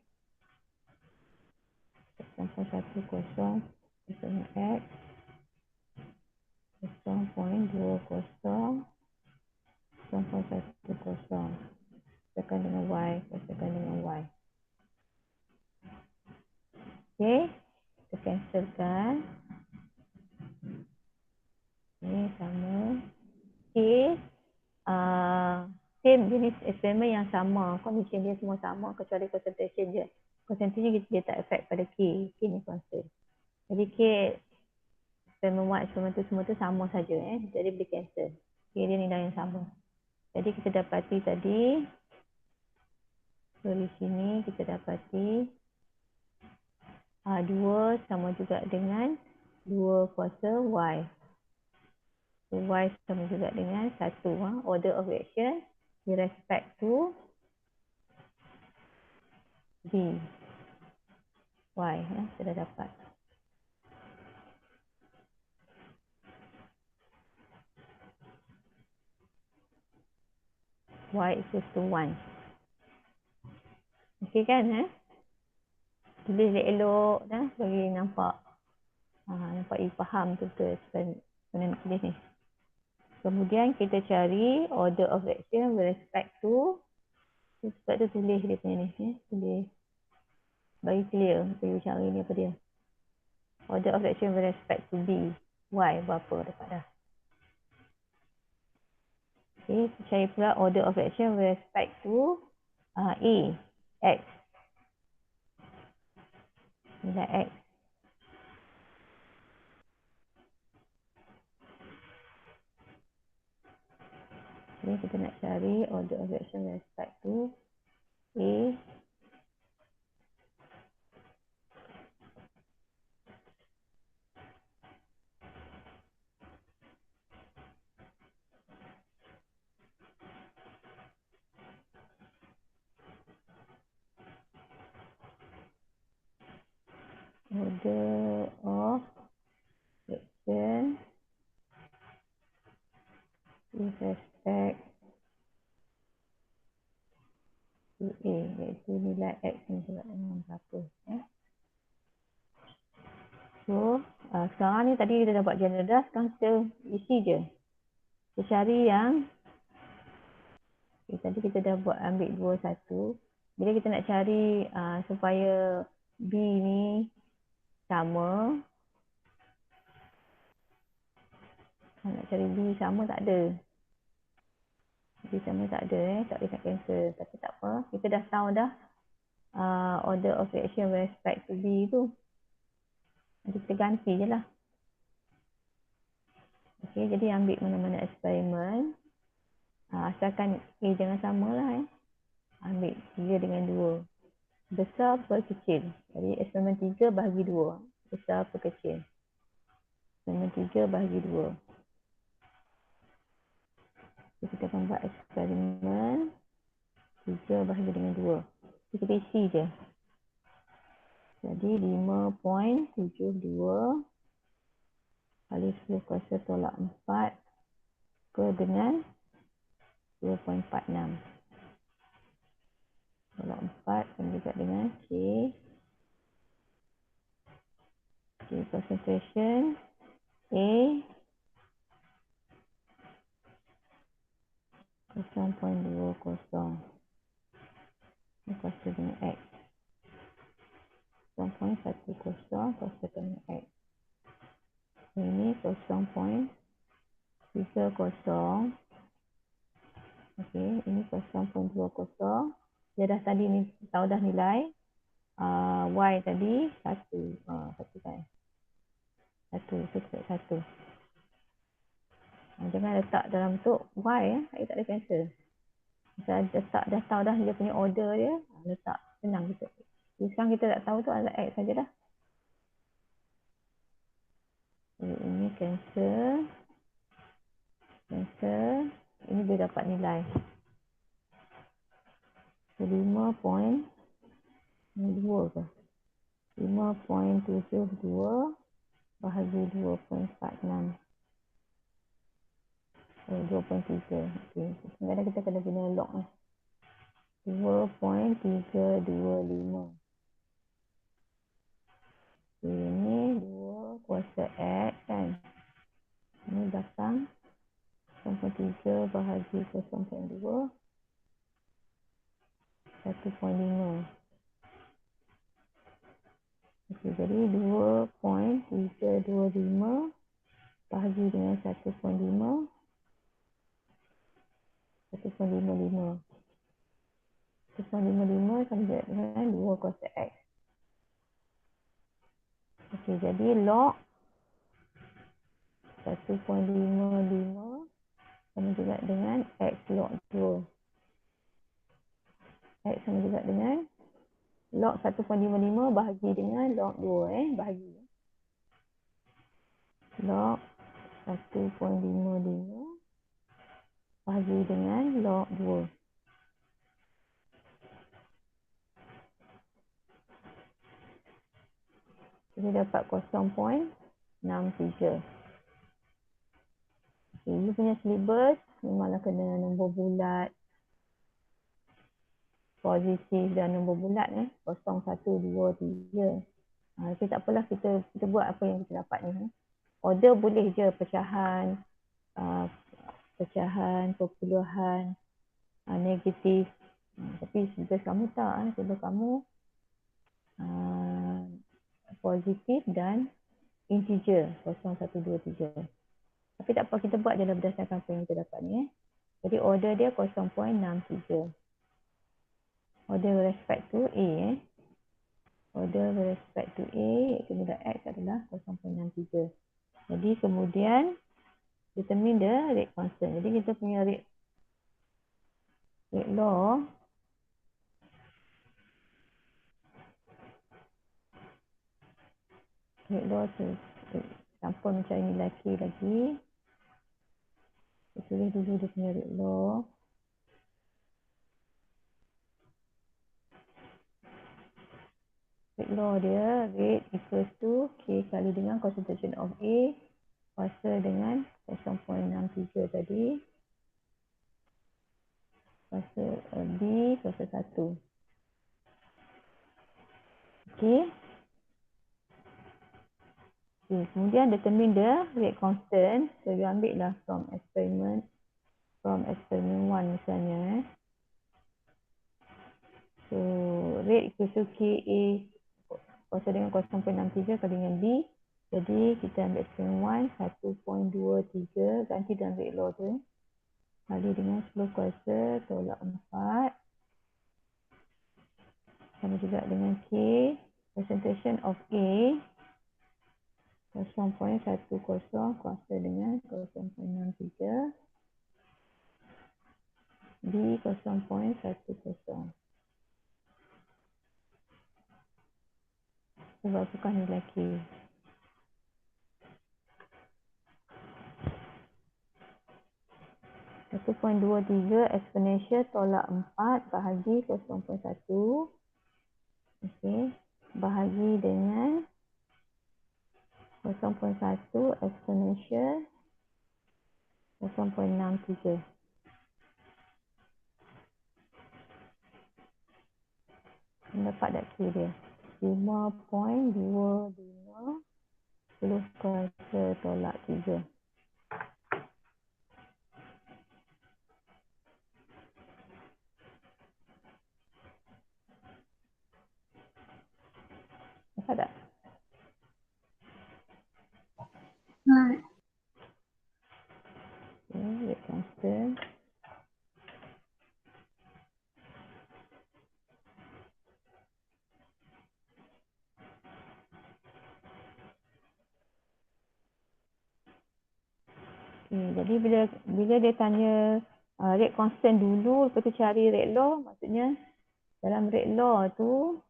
0.10 dengan X 0.20 0.10 tekan dengan Y, tekan dengan Y. Okay, kita cancelkan. Ini sama. Okay, same jenis eksperimen yang sama, condition dia semua sama kecuali concentration je. Concentration dia tak effect pada K. K ni constant. Jadi K eksperimen 1, eksperimen 2 semua tu sama saja. Jadi boleh cancel. K dia nilai yang sama. Jadi kita dapati tadi, so di sini kita dapati 2 sama juga dengan 2 kuasa Y. So Y sama juga dengan 1. Order of reaction with respect to B. Y. Sudah dapat. Y equals to 1. Okey kan? Tulis elok dah bagi nampak. Nampak you faham betul sebenarnya nak tulis ni. Kemudian kita cari order of fraction with respect to, sebab tu tulis dia punya ni. Tulis bagi clear apa you cari ni apa dia. Order of fraction with respect to B. Y berapa dapat dah. Okay, cari pula order of fraction with respect to A, X. Nilai X. Okay, kita nak cari order of fraction with respect to A, order of fraction with respect to A, iaitu nilai X ni sebab berapa. So, sekarang ni tadi kita dah buat general dah, sekarang kita isi je. Kita cari yang, tadi kita dah buat ambil 2, 1. Bila kita nak cari supaya B ni sama, nak cari B sama tak ada. B sama tak ada tak boleh nak cancel. Tapi tak apa, kita dah tahu dah order of fraction with respect to B tu. Nanti kita ganti je lah. Okay, jadi ambil mana-mana eksperimen. Asalkan A jangan sama lah. Ambil 3 dengan 2. Besar per kecil. Jadi eksperimen 3 bahagi 2. Besar per kecil. Eksperimen 3 bahagi 2. Jadi kita akan buat eksperimen 3 bahagi dengan 2. Jadi kita isi je. Jadi 5.72 kali 10 kuasa tolak 4 ke dengan 2.46. Tolak 4 sama juga dengan K. K concentration A 0.20. Ini kuasa dengan X. 0.10 kuasa dengan X. Ini 0.30. Okey, ini 0.20. Dia dah tadi ni tahu dah nilai Y tadi 1. 1 kan. 1, cukup 1. Jangan letak dalam bentuk Y saya tak boleh cancel. Saya dah tahu dah dia punya order dia, letak senang kita. Sekarang kita tak tahu tu adalah X saja dah. Jadi ini cancel. Ini dia dapat nilai 5.2 ke? 5.72 bahagi 2.46. 2.3. Okey. Sekarang kita kena guna log ni. 2.325. Ini 2 kuasa X kan. Ini belakang 0.3 bahagi 0.2. 1.5. Okey, jadi 2.325 bahagi dengan 1.5. 1.55. 1.55 sama dengan 2 kuasa X. Okey, jadi log 1.55 sama juga dengan X log 2. X sama juga dengan log 1.55 bahagi dengan log 2. Bahagi. Log 1.55 bahagi dengan log 2. Jadi dapat 0.63. Okay, you punya syllabus memanglah kena nombor bulat, positif dan nombor bulat 0, 1, 2, 3. Jadi tak apalah, kita buat apa yang kita dapat ni. Order boleh je pecahan, perpuluhan, negatif. Tapi tugas kamu tak, tugas kamu positif dan integer 0, 1, 2, 3. Tapi tak apa, kita buat je lah berdasarkan apa yang kita dapat ni. Jadi order dia 0.63. Order with respect to A. Order with respect to A iaitu nilai X adalah 0.63. Jadi kemudian determine the rate constant. Jadi kita punya rate law tanpa mencari nilai K lagi. Kita tulis dulu dia punya rate law. Rate law dia, rate equals to K kali dengan concentration of A kuasa dengan 0.63 tadi. Kuasa B kuasa 1. Okey. Okay. Kemudian determine the rate constant. So, you ambil lah from experiment 1 misalnya. So, rate equals to KA kuasa dengan 0.63 kali dengan B. Jadi, kita ambil experiment 1, 1.23 ganti dalam rate law tu. Kali dengan 10 kuasa tolak 4. Sama juga dengan K. Concentration of A 0.10 kuasa dengan 0.63. B 0.10. Berapakah nilai K? Satu poin 23 exponential tolak 4 bahagi 0.1. Okey. Bahagi dengan 0.1 exponential 0.63. Dapat tak K dia? 5.25 10 kuasa tolak 3. Dapat tak? Okay, rate constant. Okay, jadi bila dia tanya rate constant dulu, lepas tu cari rate law, maksudnya dalam rate law tu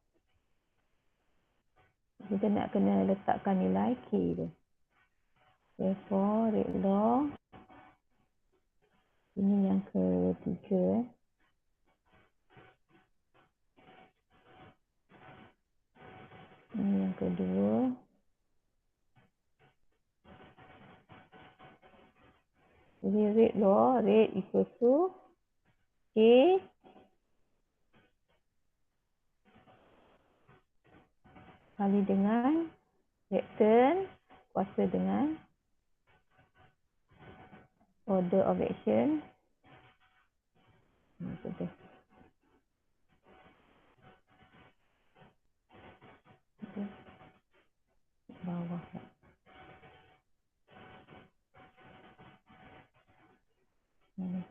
kita nak kena letakkan nilai K dia. Therefore, rate law ini yang ketiga. Ini yang kedua. Jadi rate law, rate equal to K kali dengan reactant kuasa dengan order of action. Betul. Bawah. Ini.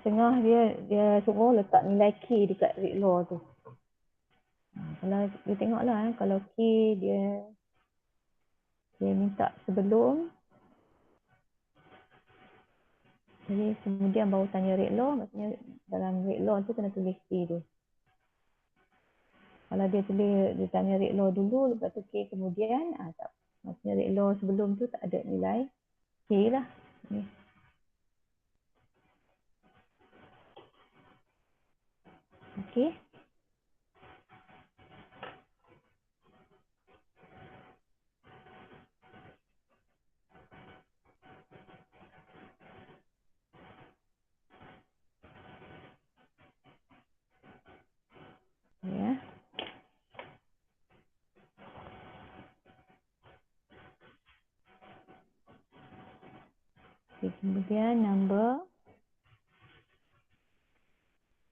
Tengah dia suruh letak nilai K dekat rate law tu. Kalau dia tengoklah kalau K dia minta sebelum, jadi kemudian baru tanya rate law, maksudnya dalam rate law tu kena tulis K tu. Kalau dia tanya rate law dulu, lepas tu K kemudian, tak. Maksudnya rate law sebelum tu tak ada nilai K lah. Ni. Okey. Okay, kemudian number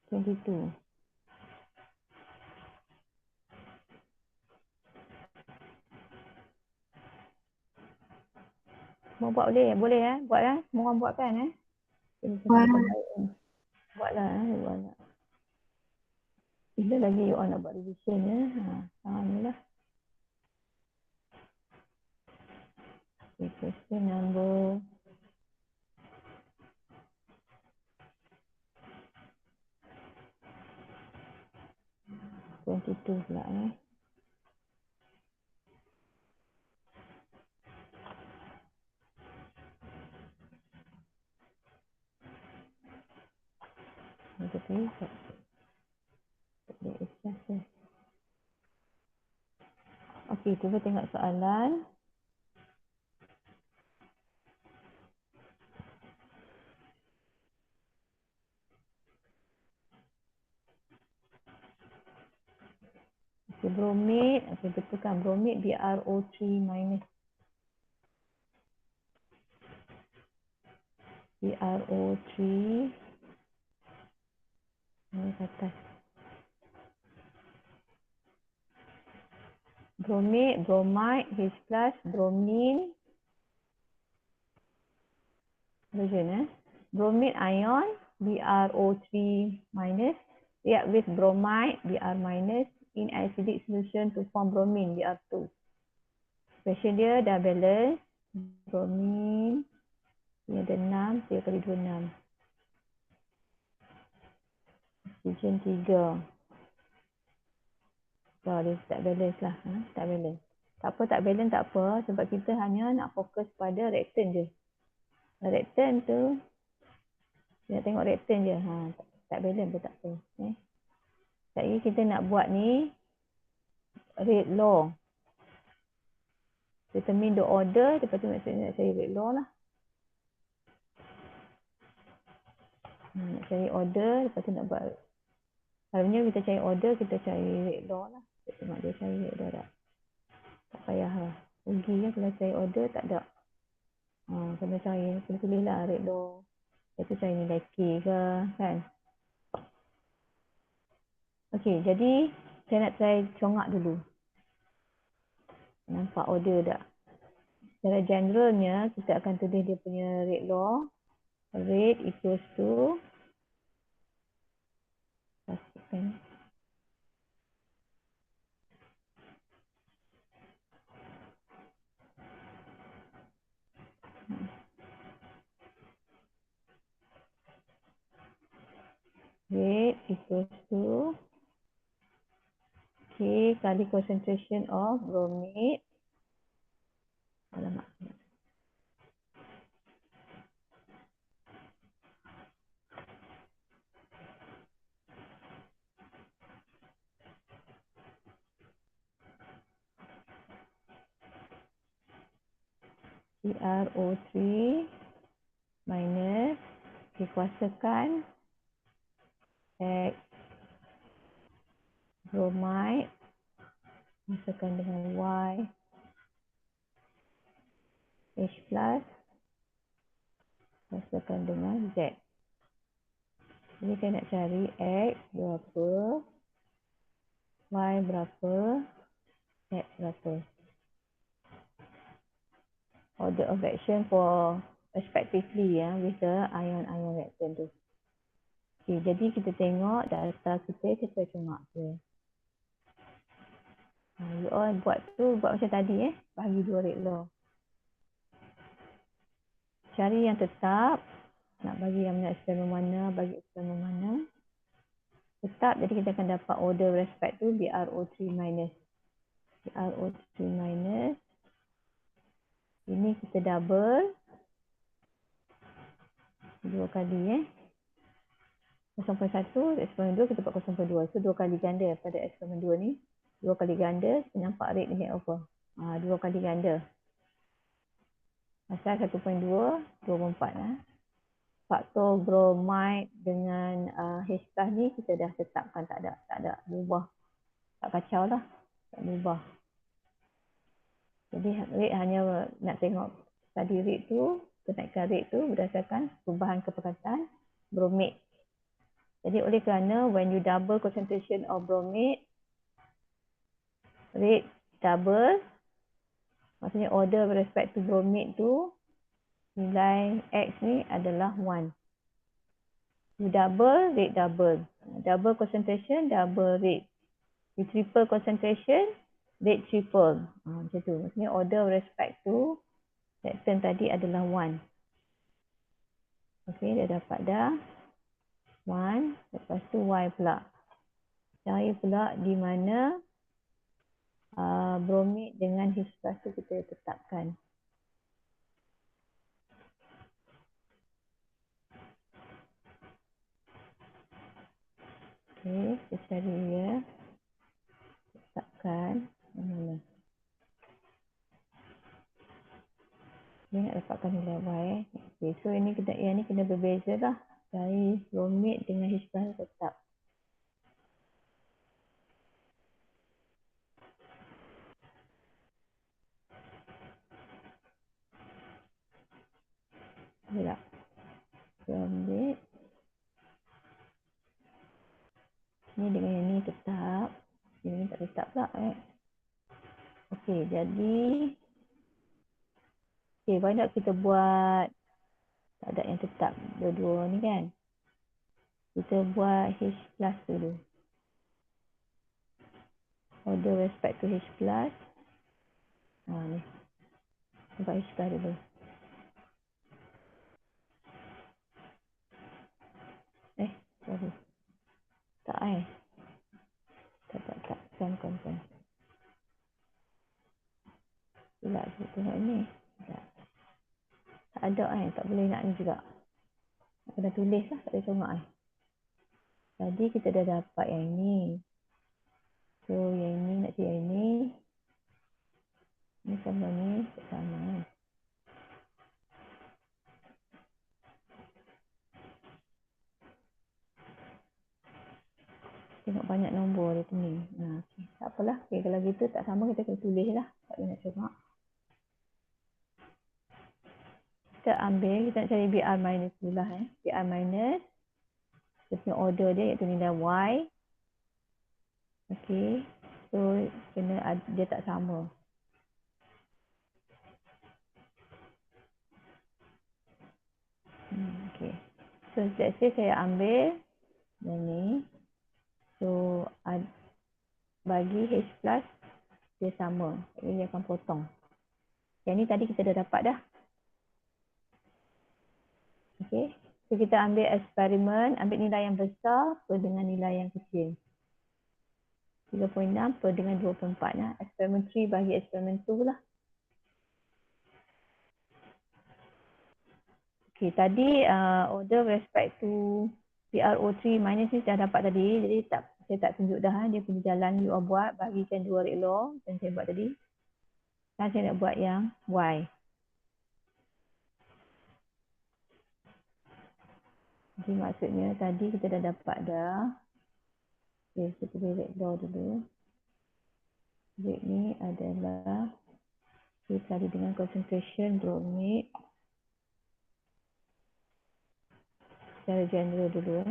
22. Mau buat boleh? Boleh buat semua orang buat kan Buatlah buatlah. Bila lagi you all nak buat revision ni lah. Okay, question number 22 pula Okey, cuba tengok soalan. Okay, bromid. Okay, betulkan bromid BrO3 minus BrO3 ini atas. Bromid, bromide, H plus, bromine. Version Bromide ion BrO3 minus react with bromide Br minus in acidic solution to form bromine Br2. Pressure dia dah balance. Bromine ni ada 6, 3 kali 2, 6. Oksigen 3. So, dia tak balance lah. Tak balance. Tak apa, tak balance tak apa. Sebab kita hanya nak fokus pada reactant je. Reactant tu, nak tengok reactant je. Tak balance pun tak apa. Sekejap lagi kita nak buat ni, rate law. Determine the order. Lepas tu nak cari rate law lah. Nak cari order. Lepas tu nak buat. Selalunya kita cari order, kita cari rate law lah. Tengok dia cari rate law tak. Tak payah lah. Rugi kan kalau cari order tak ada. Kena cari. Kena tulis lah rate law. Lepas tu cari nilai K ke kan. Okey, jadi saya nak try congak dulu. Nampak order tak? Secara generalnya, kita akan tulis dia punya rate law. Rate equals to rate equals to K kali concentration of bromide. Alamak. BrO3 minus dikuasakan X bromide kuasakan dengan Y H plus kuasakan dengan Z. Jadi saya nak cari X berapa, Y berapa, Z berapa. Order of action for respectively with the ion reactant tu. Okay, jadi kita tengok data kita congak je. You all buat macam tadi bagi dua rate law. Cari yang tetap, nak bagi yang eksperimen mana, bagi eksperimen mana. Tetap, jadi kita akan dapat order respect tu BrO3 minus. BrO3 minus. Ini kita double. Dua kali 0.1, eksperimen 2 kita buat 0.2. So, dua kali ganda pada eksperimen 2 ni. Dua kali ganda, kita nampak rate ni apa. Dua kali ganda. Asal 1.2, 24 Faktor bromide dengan H plus ni kita dah tetapkan, tak ada berubah. Tak kacau lah, tak berubah. Jadi rate hanya nak tengok tadi rate tu kenaikan rate tu berdasarkan perubahan kepekatan bromide. Jadi oleh kerana when you double concentration of bromide, rate double, maksudnya order with respect to bromide tu, nilai X ni adalah 1. You double, rate double. Double concentration, double rate. You triple concentration, rate triple. Macam tu. Maksudnya order with respect to that term tadi adalah 1. Okey, dah dapat dah. 1. Lepas tu Y pula. Cari pula di mana bromide dengan H+ tu kita tetapkan. Okey, kita cari dia. Tetapkan. Mana? Dia nak dapatkan nilai Y. Okey, so yang ni kena berbeza lah. Cari bromide dengan H+ tetap. Boleh tak? Bromide. Ni dengan yang ni tetap. Yang ni tak tetap pula. Okey, jadi why not kita buat tak ada yang tetap dua-dua ni kan. Kita buat H+ dulu. Order respect to H+. Ni. Buat H+ dulu. Sorry. Tak Tak. Kan. Pula aku tengok ni. Tak ada tak boleh nak ni juga. Kena tulis lah, tak boleh tengok Tadi kita dah dapat yang ni. So yang ni nak cari yang ni. Ni sama ni, sama kan. Tengok banyak nombor dia ni. Okay. Tak apalah. Okay, kalau gitu tak sama kita kena tulis lah. Tak boleh nak tengok. Kita ambil, kita nak cari BR minus dulu lah. BR minus. Dia punya order dia iaitu nilai Y. Okay. So, dia tak sama. Okay. So, let's say saya ambil yang ni. So, bagi H+, dia sama. Ini dia akan potong. Yang ni tadi kita dah dapat dah. Okay. So, kita ambil eksperimen, ambil nilai yang besar per dengan nilai yang kecil. 3.6 per dengan 24 lah. Eksperimen 3 bagi eksperimen 2 lah. Okay, tadi order with respect to PRO3 minus ni saya dapat tadi. Jadi saya tak tunjuk dah dia punya jalan you all buat. Bagikan 2 rate law yang saya buat tadi. Dan saya nak buat yang Y. Jadi maksudnya tadi kita dah dapat dah. Okay, kita tulis rate law dulu. Rate ni adalah kita cari dengan concentration bromide. Secara general dulu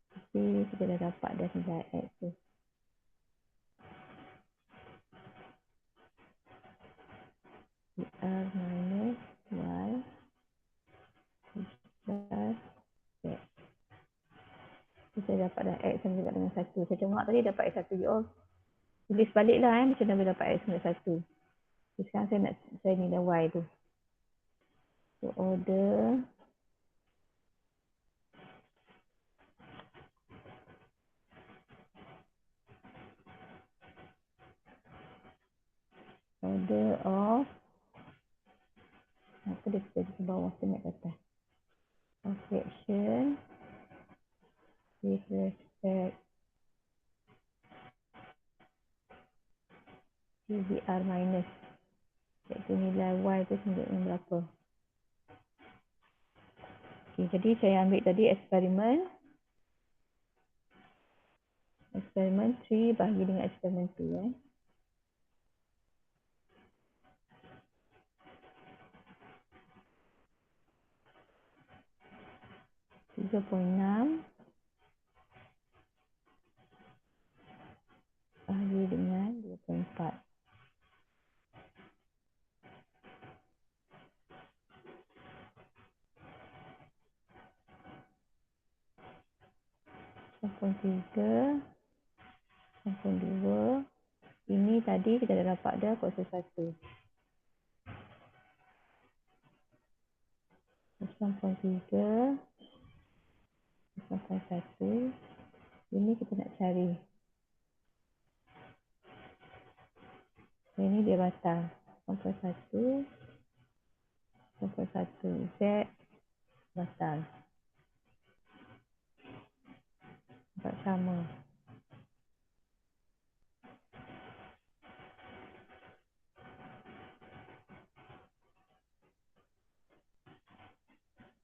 Tapi kita dah dapat dah nilai X tu. R minus Y plus X. Kita dapat dah X sama juga dengan 1. Saya tengok tadi dapat X1. You all tulis balik lah macam mana dapat X dengan 1. Sekarang saya nak cari nilai Y tu. So order of apa dia kita ke bawah tu nak kata of reaction with respect to BR minus, iaitu nilai Y tu sama dengan berapa. Okay, jadi saya ambil tadi eksperimen 3 bagi dengan eksperimen 2 3.6 bahagi dengan 2.4. Tiga, 2. Ini tadi kita dah dapat dah kuasa 1. 0.3, 0.1. Ini kita nak cari. Ini dia batal. 0.1, 0.1. Z batal. Tak sama.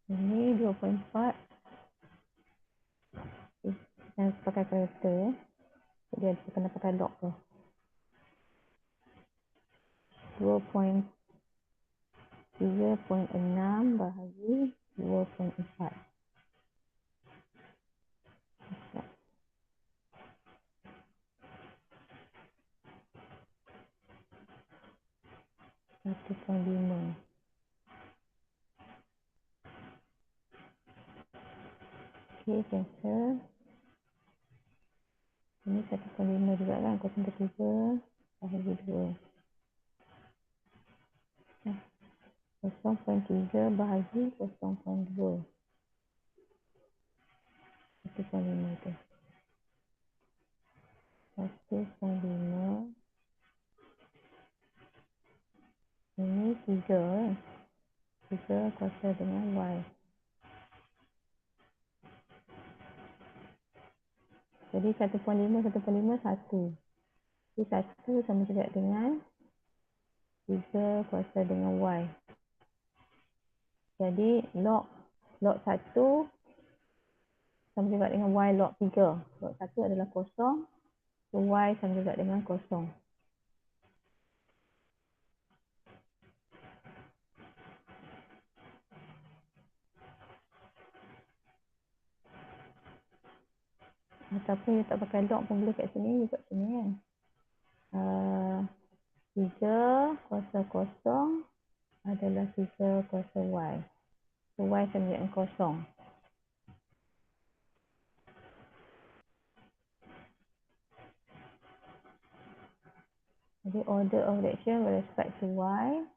Ini 2.4. Kita pakai kereta ya. Dia kena pakai lock tu. 3.6 bahagi 2.4. 1.5. Okey, cancel. Ini 1.5 juga kan. 0.3 bahagi 2. 0.3 bahagi 0.2. 1.5 tu. 1.5. Ini 3 kan. 3 kuasa dengan Y. Jadi 1.5, 1.5, 1. Jadi 1 sama juga dengan 3 kuasa dengan Y. Jadi log 1 sama juga dengan Y log 3. Log 1 adalah kosong. Y sama juga dengan kosong. Ataupun dia tak pakai log pun boleh kat sini, kat sini kan. 3 kuasa kosong adalah 3 kuasa Y. So, Y sama dengan kosong. Jadi order of reaction with respect to Y,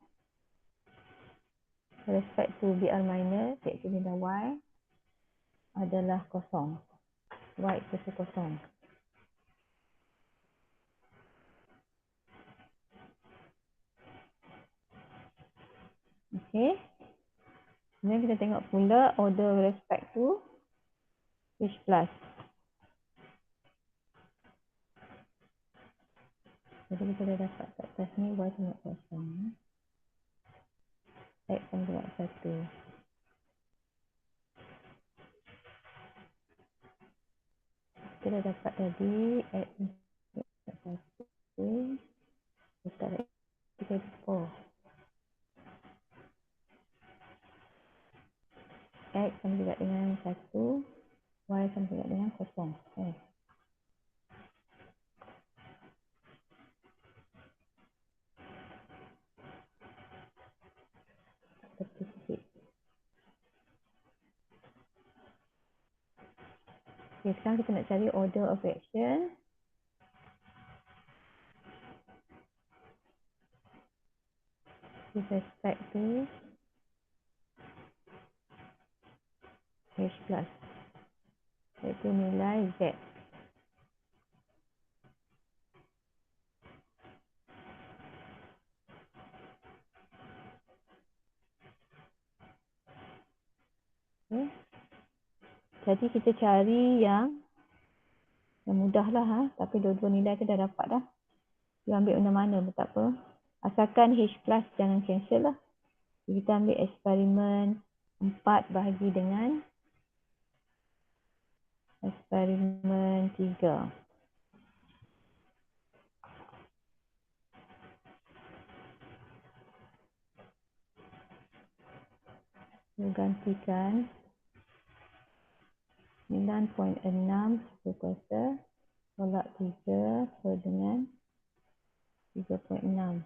with respect to BR minus, iaitu nilai Y adalah kosong. Y itu kosong. Okey. Kemudian kita tengok pula order with respect to H plus. Jadi kita dah dapat kat atas ni Y sama kosong. X sama dengan 1. Kita dah dapat tadi X sama 1. Letak kita depan. X sama juga dengan 1. Y sama juga dengan kosong. Okey, sekarang kita nak cari order of reaction. With respect to H plus. Iaitu nilai Z. Okay. Jadi kita cari yang mudah lah ha. Tapi dua-dua nilai kita dah dapat dah. Dia ambil mana-mana pun tak apa. Asalkan H plus jangan cancel lah. Kita ambil eksperimen 4 bahagi dengan eksperimen 3. Kita gantikan 9.6 10 kuarter tolak 3 per dengan 3.6.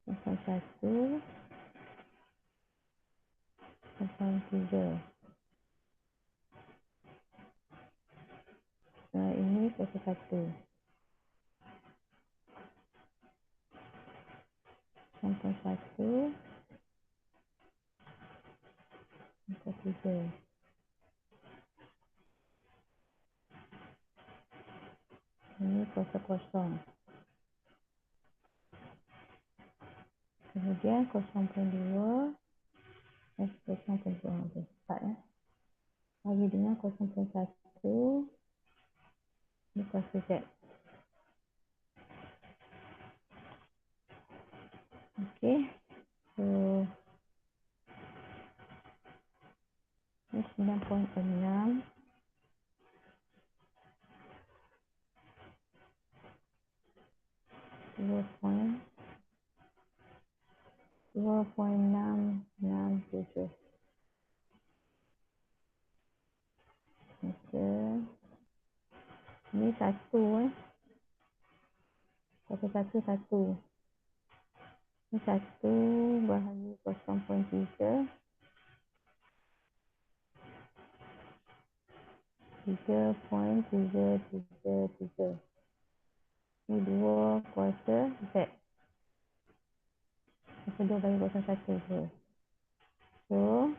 Kosong satu, kosong tiga. Ini kosong satu. Kosong satu, kosong tiga. Ini kosong kosong. Kemudian 0.2, 0.2, cepat ya. Bagi dengan 0.1, ini kuasa Z. Okey, so ini 9.6, 2.667. Okey, ini satu satu satu. Ini satu bahagi 0.3, 3.333. Ini 2 kuarter Z. Kuarter 2 bagi 0.1 je. So,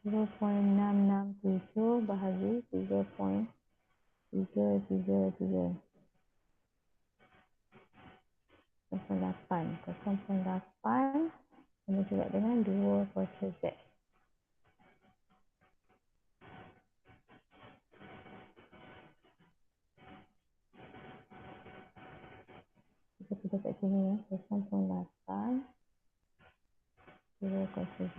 0.667 bahagi 3.333. 0.8. 0.8 sama juga dengan 2 kuarter Z. Kita kat sini 0.8 2 kuarter Z.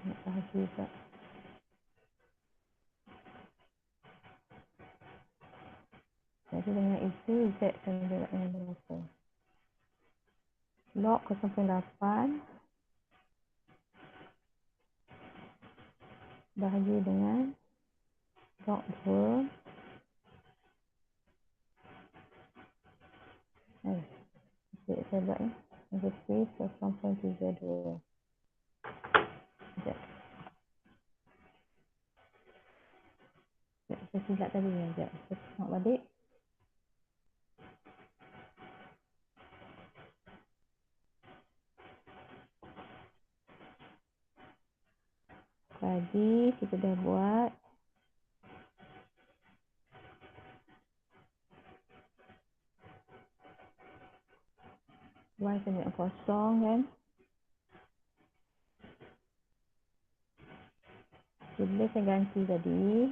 Nak bahagi juga. Jadi dengan itu Z sama juga dengan berapa? Log 0.8 bahagi dengan log 2. Saya buat ni. Negatif 0.32. Sekejap. Saya silap tadi ni. Sekejap. Saya tengok balik. Tadi kita dah buat Y sama dengan kosong kan. Bila saya ganti tadi,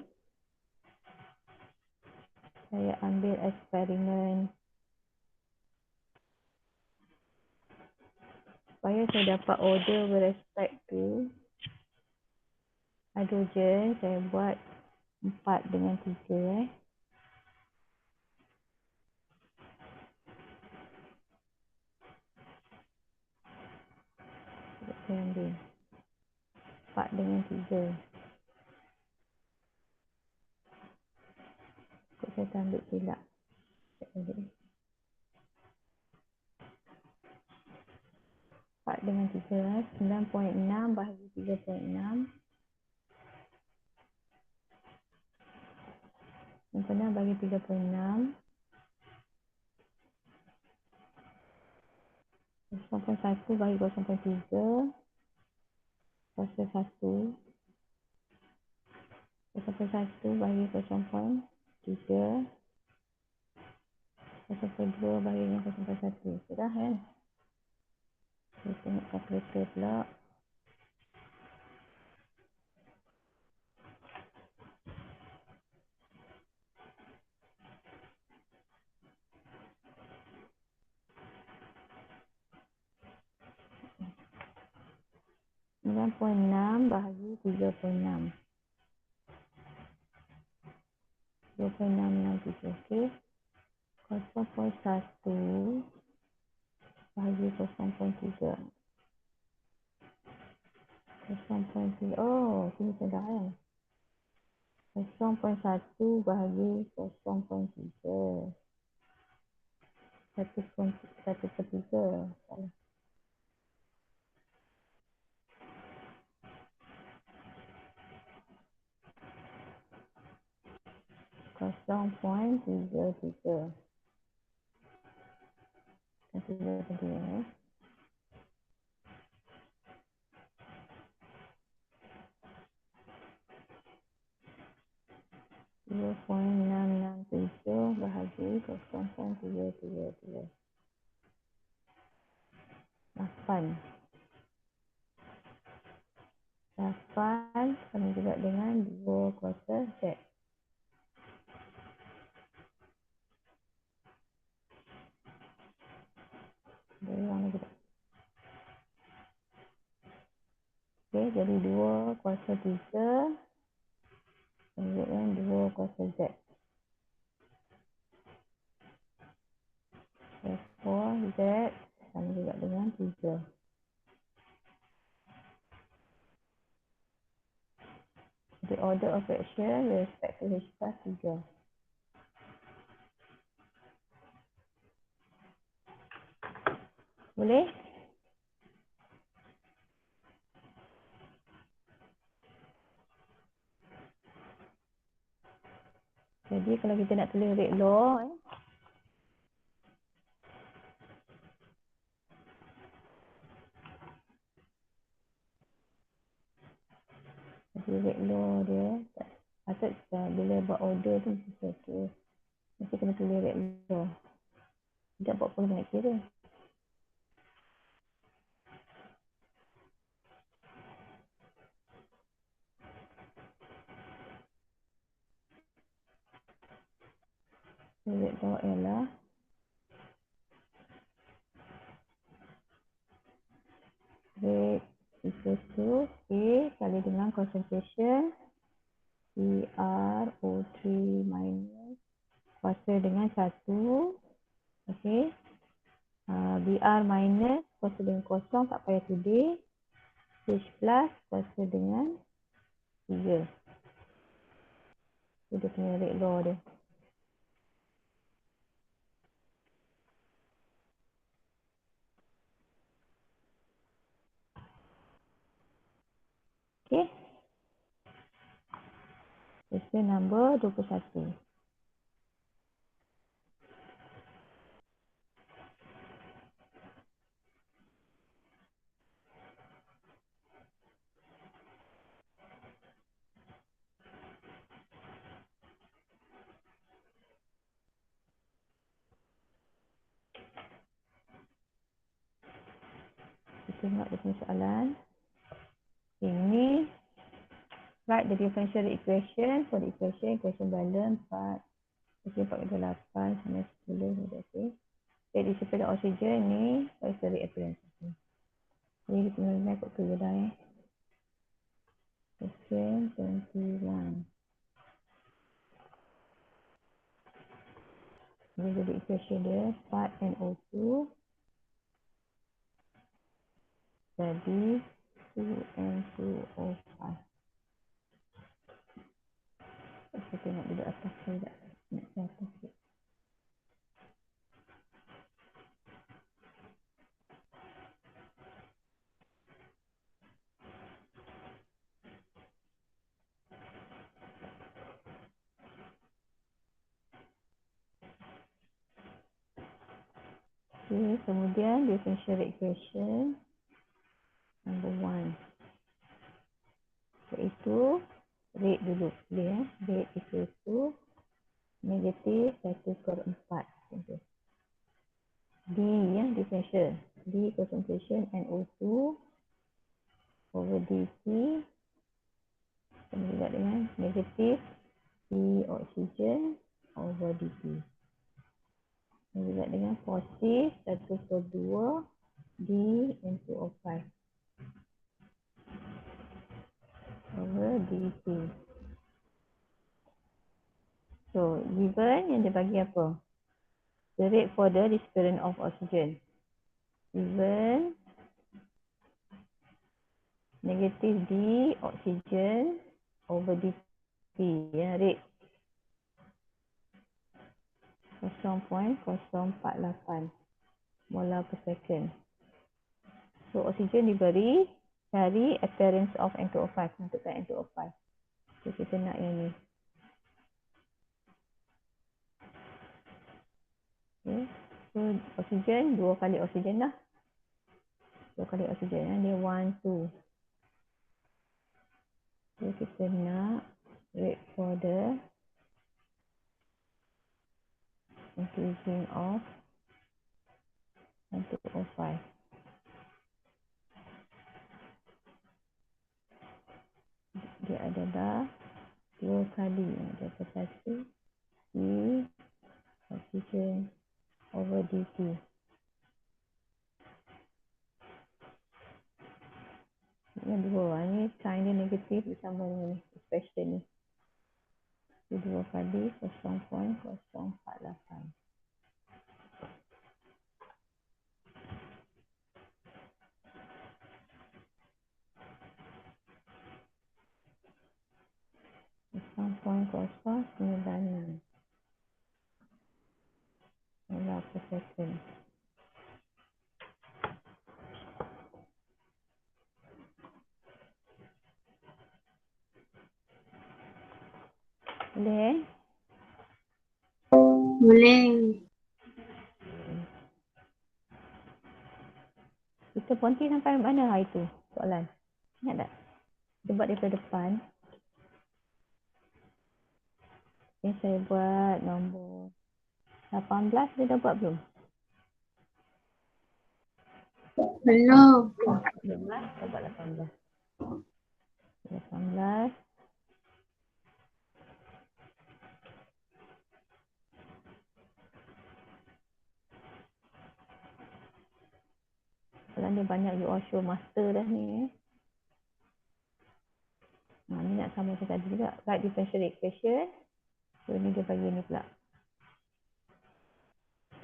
saya ambil eksperimen supaya saya dapat order with respect to hidrogen. Saya buat 4 dengan 3 Saya ambil 4 dengan 3. Saya ambil silap. Saya ambil 4 dengan 3, 9.6 bahagi 3.6. 9.6 bagi 3.6. 0.1 bagi 0.3. Kuasa 1. 0.1 bagi 0.3. 0.2 bagi dengan 0.1. Sudah kan? Saya tengok kalkulator pula. 9.6 bahagi 3.6. 2.667, okey. 0.1 bahagi 0.3. 0.3. Oh, sini sedar kan. 0.1 bahagi 0.3. 1/3. Salah. 0.33. Nanti dia tadi ya. 2.667 bahagi 0.333. 8. 8 sama juga dengan 2 kuarter Z. Dia ulang lagi tak? Okey, jadi 2 kuarter 3 sama juga dengan 2 kuarter Z. Therefore, Z sama juga dengan 3. The order of fraction with respect to H plus 3. Boleh? Jadi kalau kita nak tulis rate law, jadi rate law dia, patut bila buat order tu mesti satu. Mesti kena tulis rate law. Tidak buat apa nak kira. Rate law ialah rate equal to A kali dengan concentration PrO3 minus kuasa dengan 1. Okey. BR minus kuasa dengan kosong tak payah tulis. H plus kuasa dengan 3. Itu dia punya rate law dia. Okey. Question number 21. Kita tengok dia punya soalan. Ini write the differential equation for the equation balance part. Okey, 4/8 sama 10. Okey. Jadi disiplin oksigen ni what is the rate appearance? Jadi kita mula ikut kerja dah Question 21. Ini jadi equation dia part NO2 jadi 2N2O5. Kita tengok duduk atas ke tak? Nak ke atas ke? Okay, kemudian differential equation number 1. Iaitu rate dulu. Rate equal to negatif 1/4. D differential. D concentration NO2 over dt sama juga dengan negatif D oksigen over dt. Sama juga dengan positif 1/2 D into O5. dt. So, given yang dia bagi apa? The rate for the disappearance of oxygen. Given negative D oxygen over dP. Ya, rate 0.048 molar per second. So, oksigen diberi, cari appearance of N2O5, tentukan N2O5. So, kita nak yang ni. Okay. So, oksigen, 2 kali oksigen lah. 2 kali oksigen, dia 1, 2. So, kita nak rate for the increasing of N2O5. Dia adalah 2 kali representasi di oksigen over dT. Yang dua, ni sign dia negatif bersama dengan ni, expression ni. 2 kali 0.048. Poin kosong 9 molar per second. Boleh? Boleh. Kita berhenti sampai mana hari tu? Soalan. Ingat tak? Kita buat daripada depan. Yang saya buat nombor 18. Dia dah buat belum? Belum. 18. Kita buat 18. 18. Soalan dia banyak, you all show master dah ni. Ni nak sama macam tadi juga. Right differential equation. So ni dia bagi ni pula.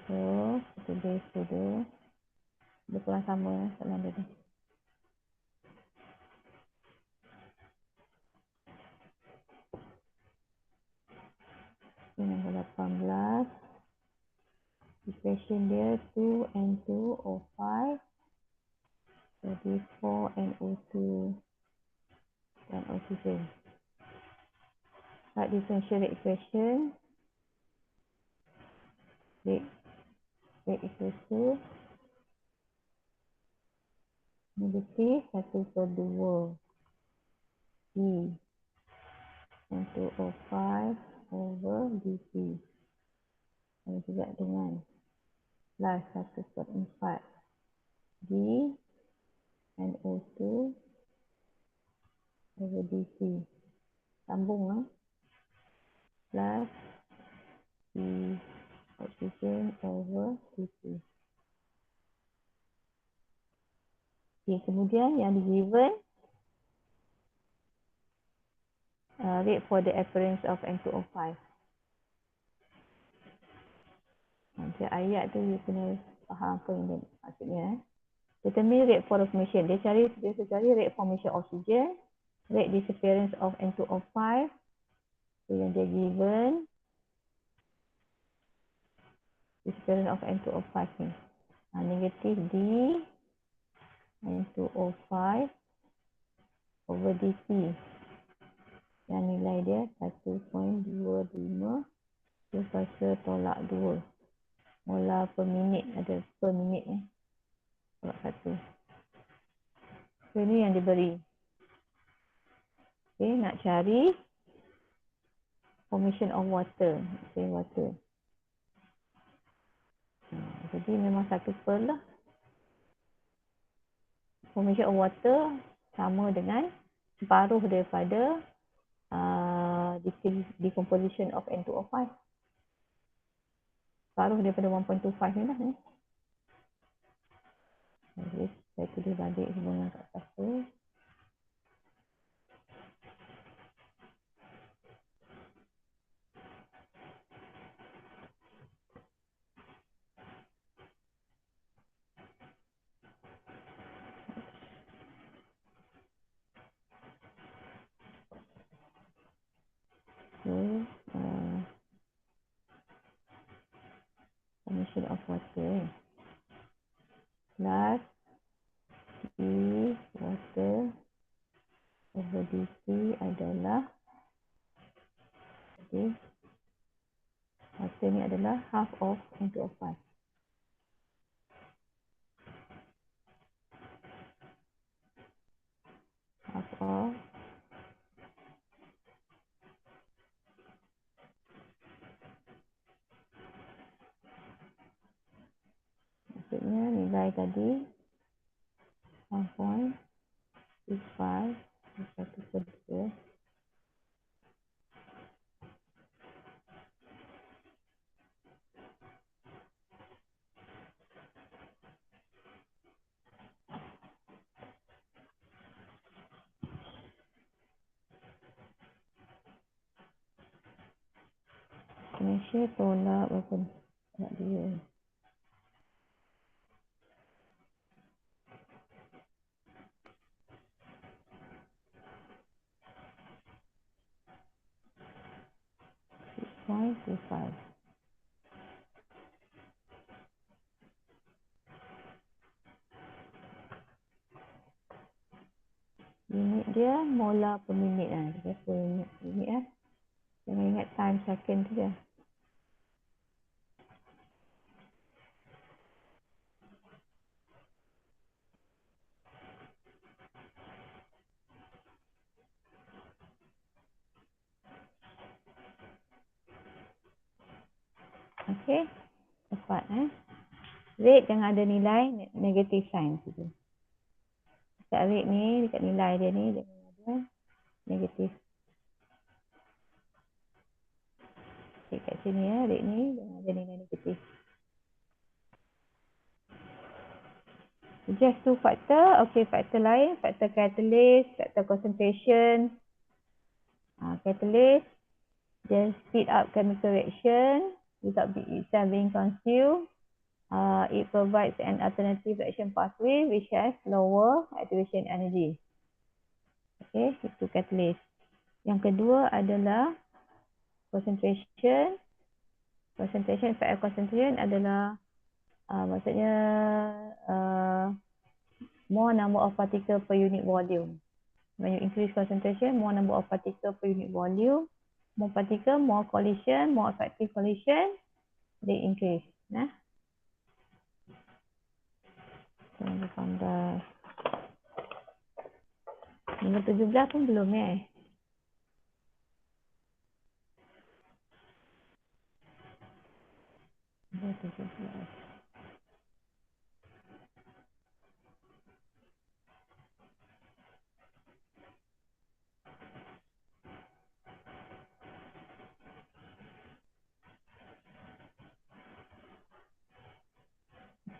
So, kita base dulu. Dia kurang sama soalan dia ni. Ini nombor 18. Equation dia 2N2O5. Jadi 4NO2 dan oksigen. Right differential equation. Rate equals to negatif 1/2 D N2O5 over dP. Sama juga dengan plus 1/4 D NO2 over dP. Sambung lah. Plus D oksigen over dP. Okay, kemudian yang di given rate for the appearance of N2O5. Nanti ayat tu you kena faham apa yang dia maksudnya. Determine rate for formation. Dia cari rate formation oksigen, rate disappearance of N2O5. So yang dia given disappearance of N2O5 ni. Negatif D N2O5 over dP. Yang nilai dia 1.25 kuasa tolak 2 molar per minit. Ada per minit ni. Tolak 1. So ini yang diberi. Okay, nak cari formation of water. Okay, water. Jadi memang 1 per lah. Formation of water sama dengan separuh daripada decomposition of N2O5. Separuh daripada 1.25 ni lah. Jadi saya tulis balik hubungan kat atas tu. So, summation of water plus D water over dc adalah, okay, water ni adalah half of N2O5. Half of maksudnya nilai tadi 1.65 1/2. Malaysia tolak berapa? Tolak dia. Point 25. Unit dia molar per minit lah. Berapa unit lah. Jangan ingat time second tu je. Okey. Tepat Rate jangan ada nilai negative sign situ. Dekat rate ni, dekat nilai dia ni, jangan ada negative. Okay, kat sini rate ni jangan ada nilai negatif. Just two factor. Okay, factor lain. Factor catalyst, factor concentration. Catalyst, just speed up chemical reaction without itself being consumed. It provides an alternative reaction pathway which has lower activation energy. Okay, itu catalyst. Yang kedua adalah concentration. Concentration, effect of concentration adalah maksudnya more number of particle per unit volume. When you increase concentration, more number of particle per unit volume. More particle, more collision, more effective collision, they increase. Nah. Nombor 18. Nombor 17 pun belum Nombor 17.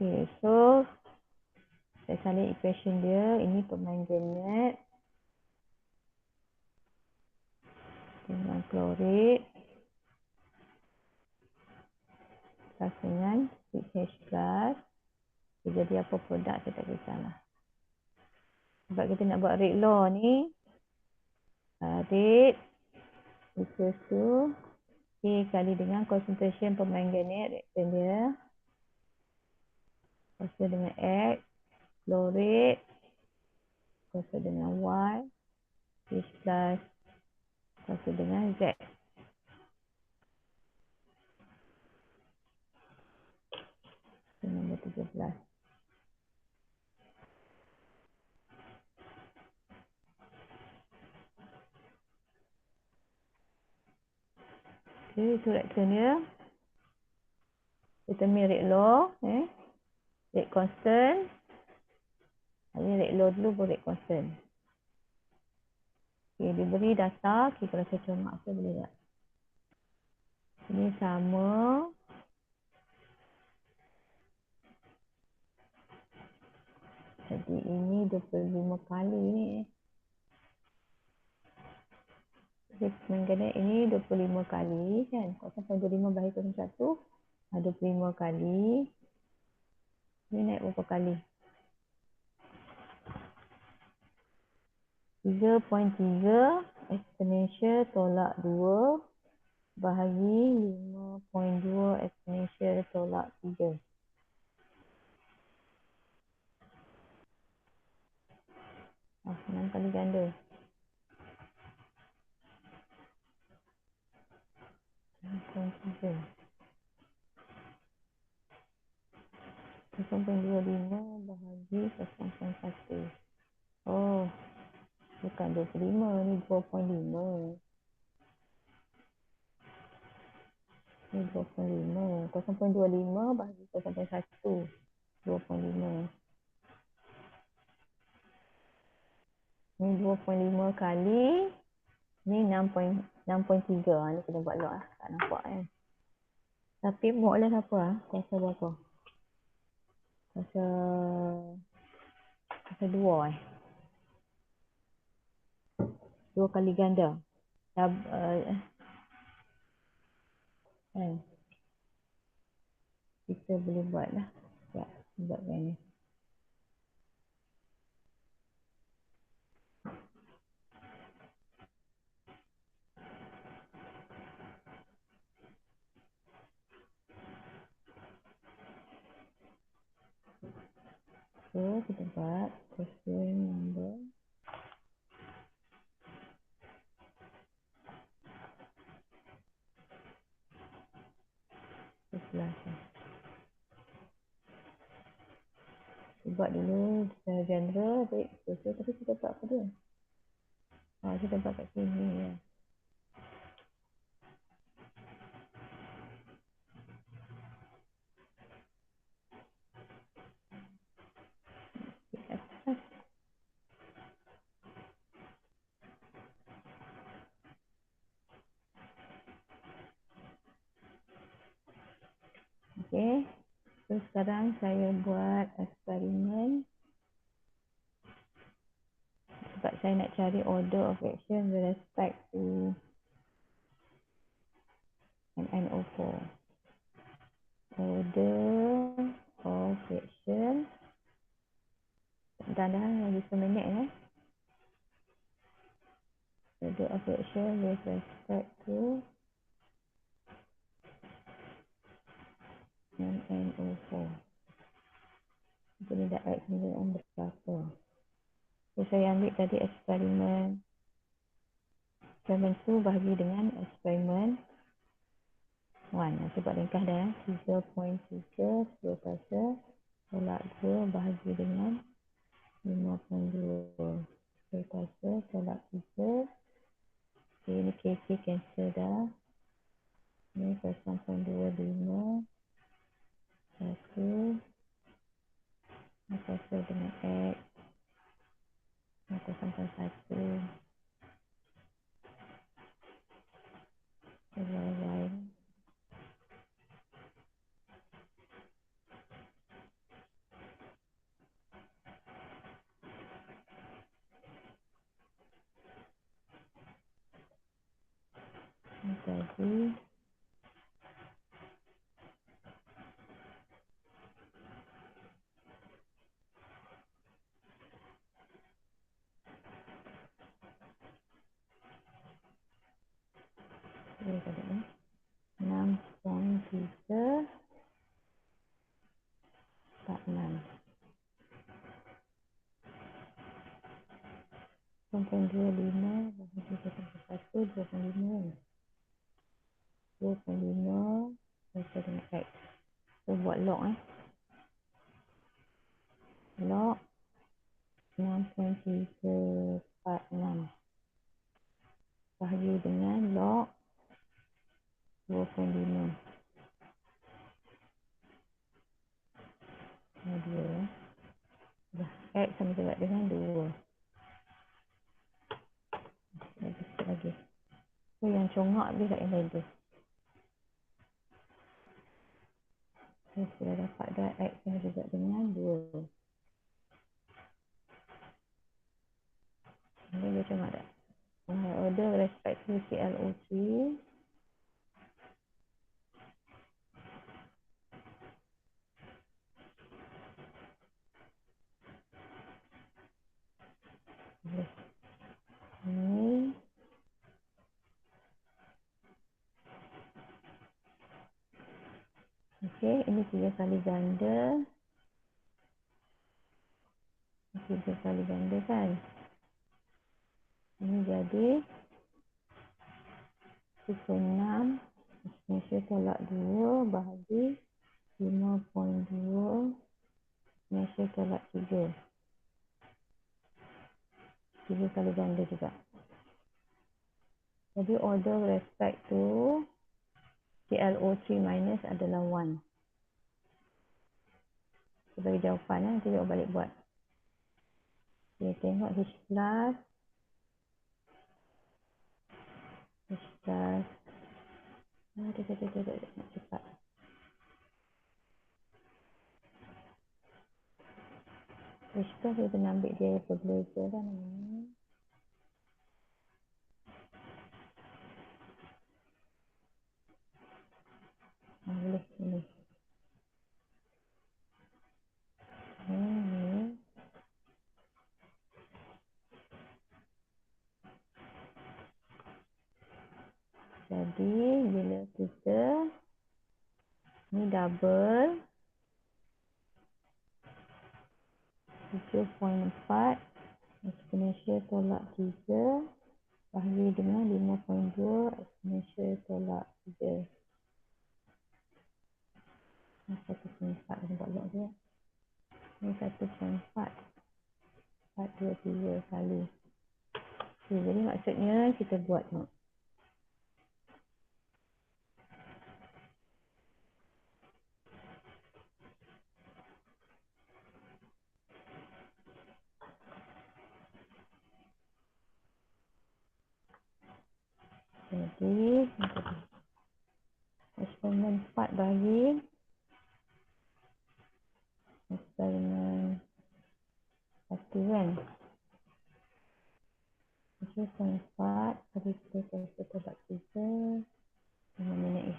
Okay, so saya salin equation dia. Ini permanganate dengan klorid plus dengan 6H plus. Jadi apa produk saya tak kisahlah. Sebab kita nak buat rate law ni, rate equals to K kali dengan concentration permanganate reaction dia. Kuasa dengan X, klorid, kuasa dengan Y, H plus, kuasa dengan Z. Nombor 17. Okay, itu reaction dia. Determine rate law. Rate constant. Ini rate law dulu pun rate constant. Okay, diberi data. Okay, kalau saya comak saya boleh tak? Ini sama. Jadi ini 25 kali ni. Permanganate ini 25 kali kan. Kalau sampai 25 bahaya 1. 25 kali. Ini naik berapa kali? 3.3 exponential tolak 2 bahagi 5.2 eksponensial tolak 3. 6 kali ganda. 6.3. 0.25 bahagi 0.1. Oh, bukan 25, ni 2.5. Ni 2.5. 0.25 bahagi 0.1. 2.5. Ni 2.5 kali. Ni 6.3. Ni kena buat log lah. Tak nampak kan. Tapi more or less apa lah? Kuasa berapa? Kuasa 2 eh. 2 kali ganda. Kita boleh buat lah. Ya, buat yang ni. So, kita buat question number 11. Kita buat dulu secara general. Tapi kita buat apa dia? Kita buat kat sini ya. Okey. So, sekarang saya buat eksperimen. Sebab saya nak cari order of action with respect to MnO4. Order of action. Dah lagi seminit eh. Order of action with respect to MnO4. Jadi dah X nilai berapa. So, saya ambil tadi eksperimen 2 bahagi dengan eksperimen 1. Saya buat ringkas dah. 3.3 10 kuasa tolak 2 bahagi dengan 5.2 10 kuasa tolak 3. Okay, ni KC cancel dah. Ni 0.25 1 kuasa dengan X 0.1 Y. Ni tadi ni tadi 6.3 46 0.25 bahagi 1 25 25 kuasa dengan X. So, buat log log 6.346 bahagi dengan log 2.5. Ini 2 dah. X sama juga dengan 2. Lagi sikit lagi. So, yang congak dia tak yang lain tu. So, sudah dapat dah X sama juga dengan 2. Ini dia congak tak? Order respect to ClO3. Ini Okey, ini 3 kali ganda. 3 kali ganda kan. Ini jadi 6 eksponensial tolak 2 bahagi 5.2 eksponensial tolak 3. 3 kali ganda juga. Jadi order respect to ClO3 minus adalah 1. Kita bagi jawapan nanti kita balik buat. Kita tengok H plus nak cepat. H plus kita kena ambil dia berbeza kan ini. Boleh ini. Ini. Jadi bila kita ni double 7.4 eksponensial tolak 3 bahagi dengan 5.2 eksponensial tolak 3. 1.4 nampak tak dia? Ni 1.4 4, 2, 3 kali. Okay, jadi maksudnya kita buat tengok. Jadi eksperimen 4 bahagi eksperimen 1 kan. 7.4 kali 3 tolak 3 5 minit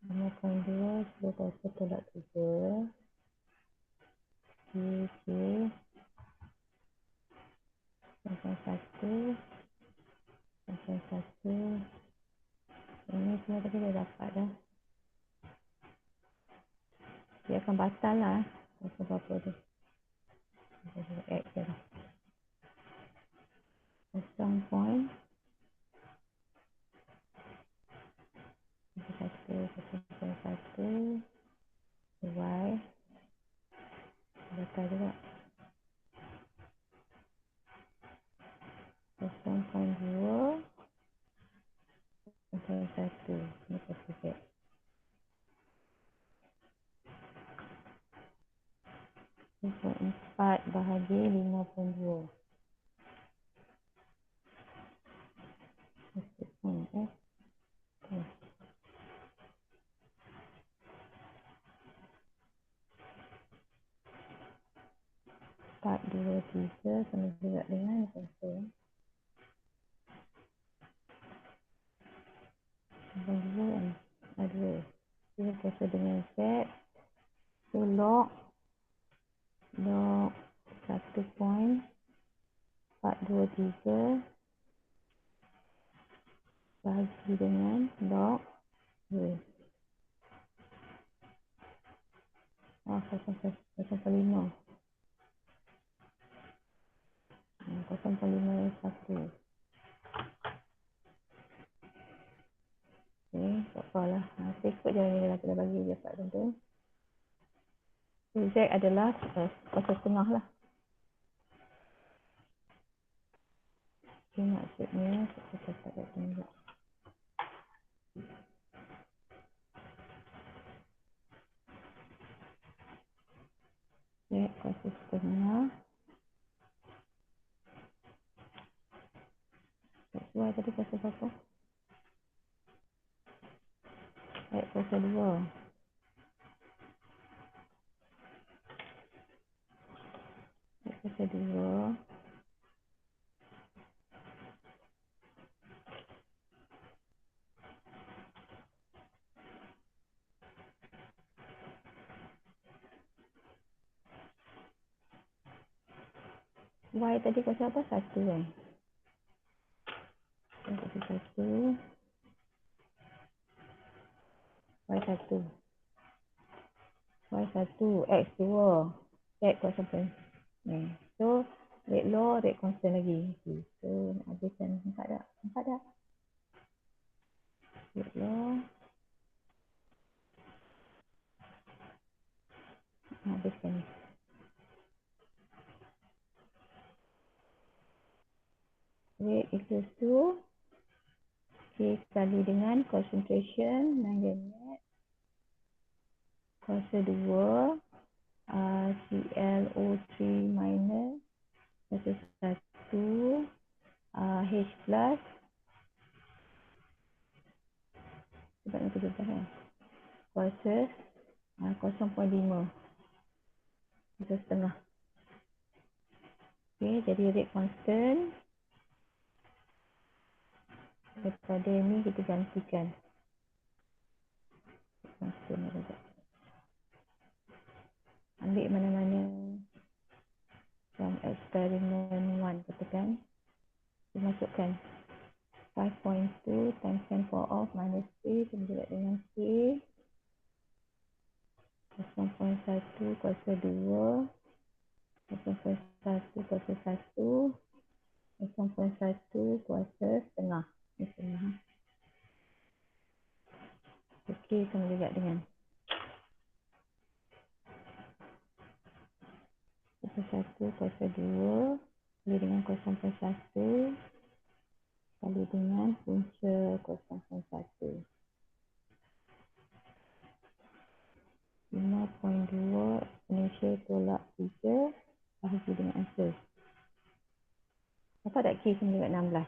5.2 10 tolak 3 K 1 1 ini semua tadi dah dapat dah. Dia akan batal lah apa-apa tu. Add je lah 0.1 Y batal juga 0.2 0.1 ni positif 4 bahagi 5.2 4, 2, 3 sama juga dengan 1 2 ada dia kuasa dengan Z so log 1.423 bahagi dengan log 2 0.5 0.5 1 okey, tak apalah. Saya ikut jalan yang kita bagi je Pak tentu. Z adalah kuasa setengah lah. Ini maksudnya kita tak ada tunjuk. Z kuasa setengah. Y tadi kuasa berapa? X kuasa 2. X kuasa 2. Y tadi kuasa apa? 1 kan? Y kuasa 1. Y 1. Y1, X2, Z kosong. So, rate law, rate constant lagi. Okay. So, nak habiskan. Nampak tak? Nampak tak? Rate law. Nak habiskan ni. Rate equals to K kali dengan concentration 9 net kuasa 2 ClO3 minus kuasa 1 H plus sebab ni 17 kan kuasa 0.5 kuasa setengah. Okay, jadi rate constant daripada ni kita gantikan constant ada. Ambil mana-mana from experiment 1 katakan kita masukkan 5.2 times 10 power of minus 3 sama dengan K 0.1 kuasa 2 0.1 kuasa 1 0.1 kuasa setengah. Ini setengah. Okey, sama juga dengan 0.1 kuasa 2 kali dengan 0.1 kali dengan punca 0.1. 5.2 exponential tolak 3 bahagi dengan answer. Dapat tak K sama dengan 16?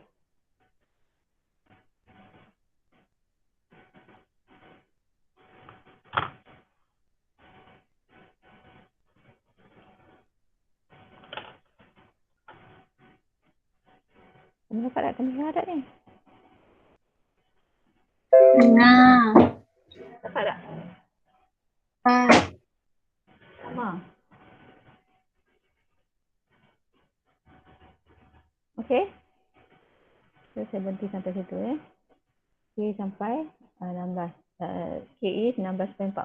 Kamu dapat tak? Kamu dengar tak ni? Dengar. Dapat tak? Sama. Okey. So, saya berhenti sampai situ ya. K sampai 16. K is 16.44.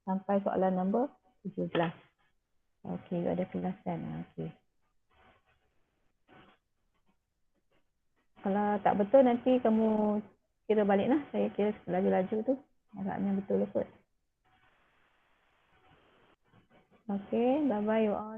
Sampai soalan nombor 17. Okey, ada kelas kan? Okey. Kalau tak betul nanti kamu kira balik lah. Saya kira laju-laju tu. Agaknya betul kot. Okey, bye-bye you all.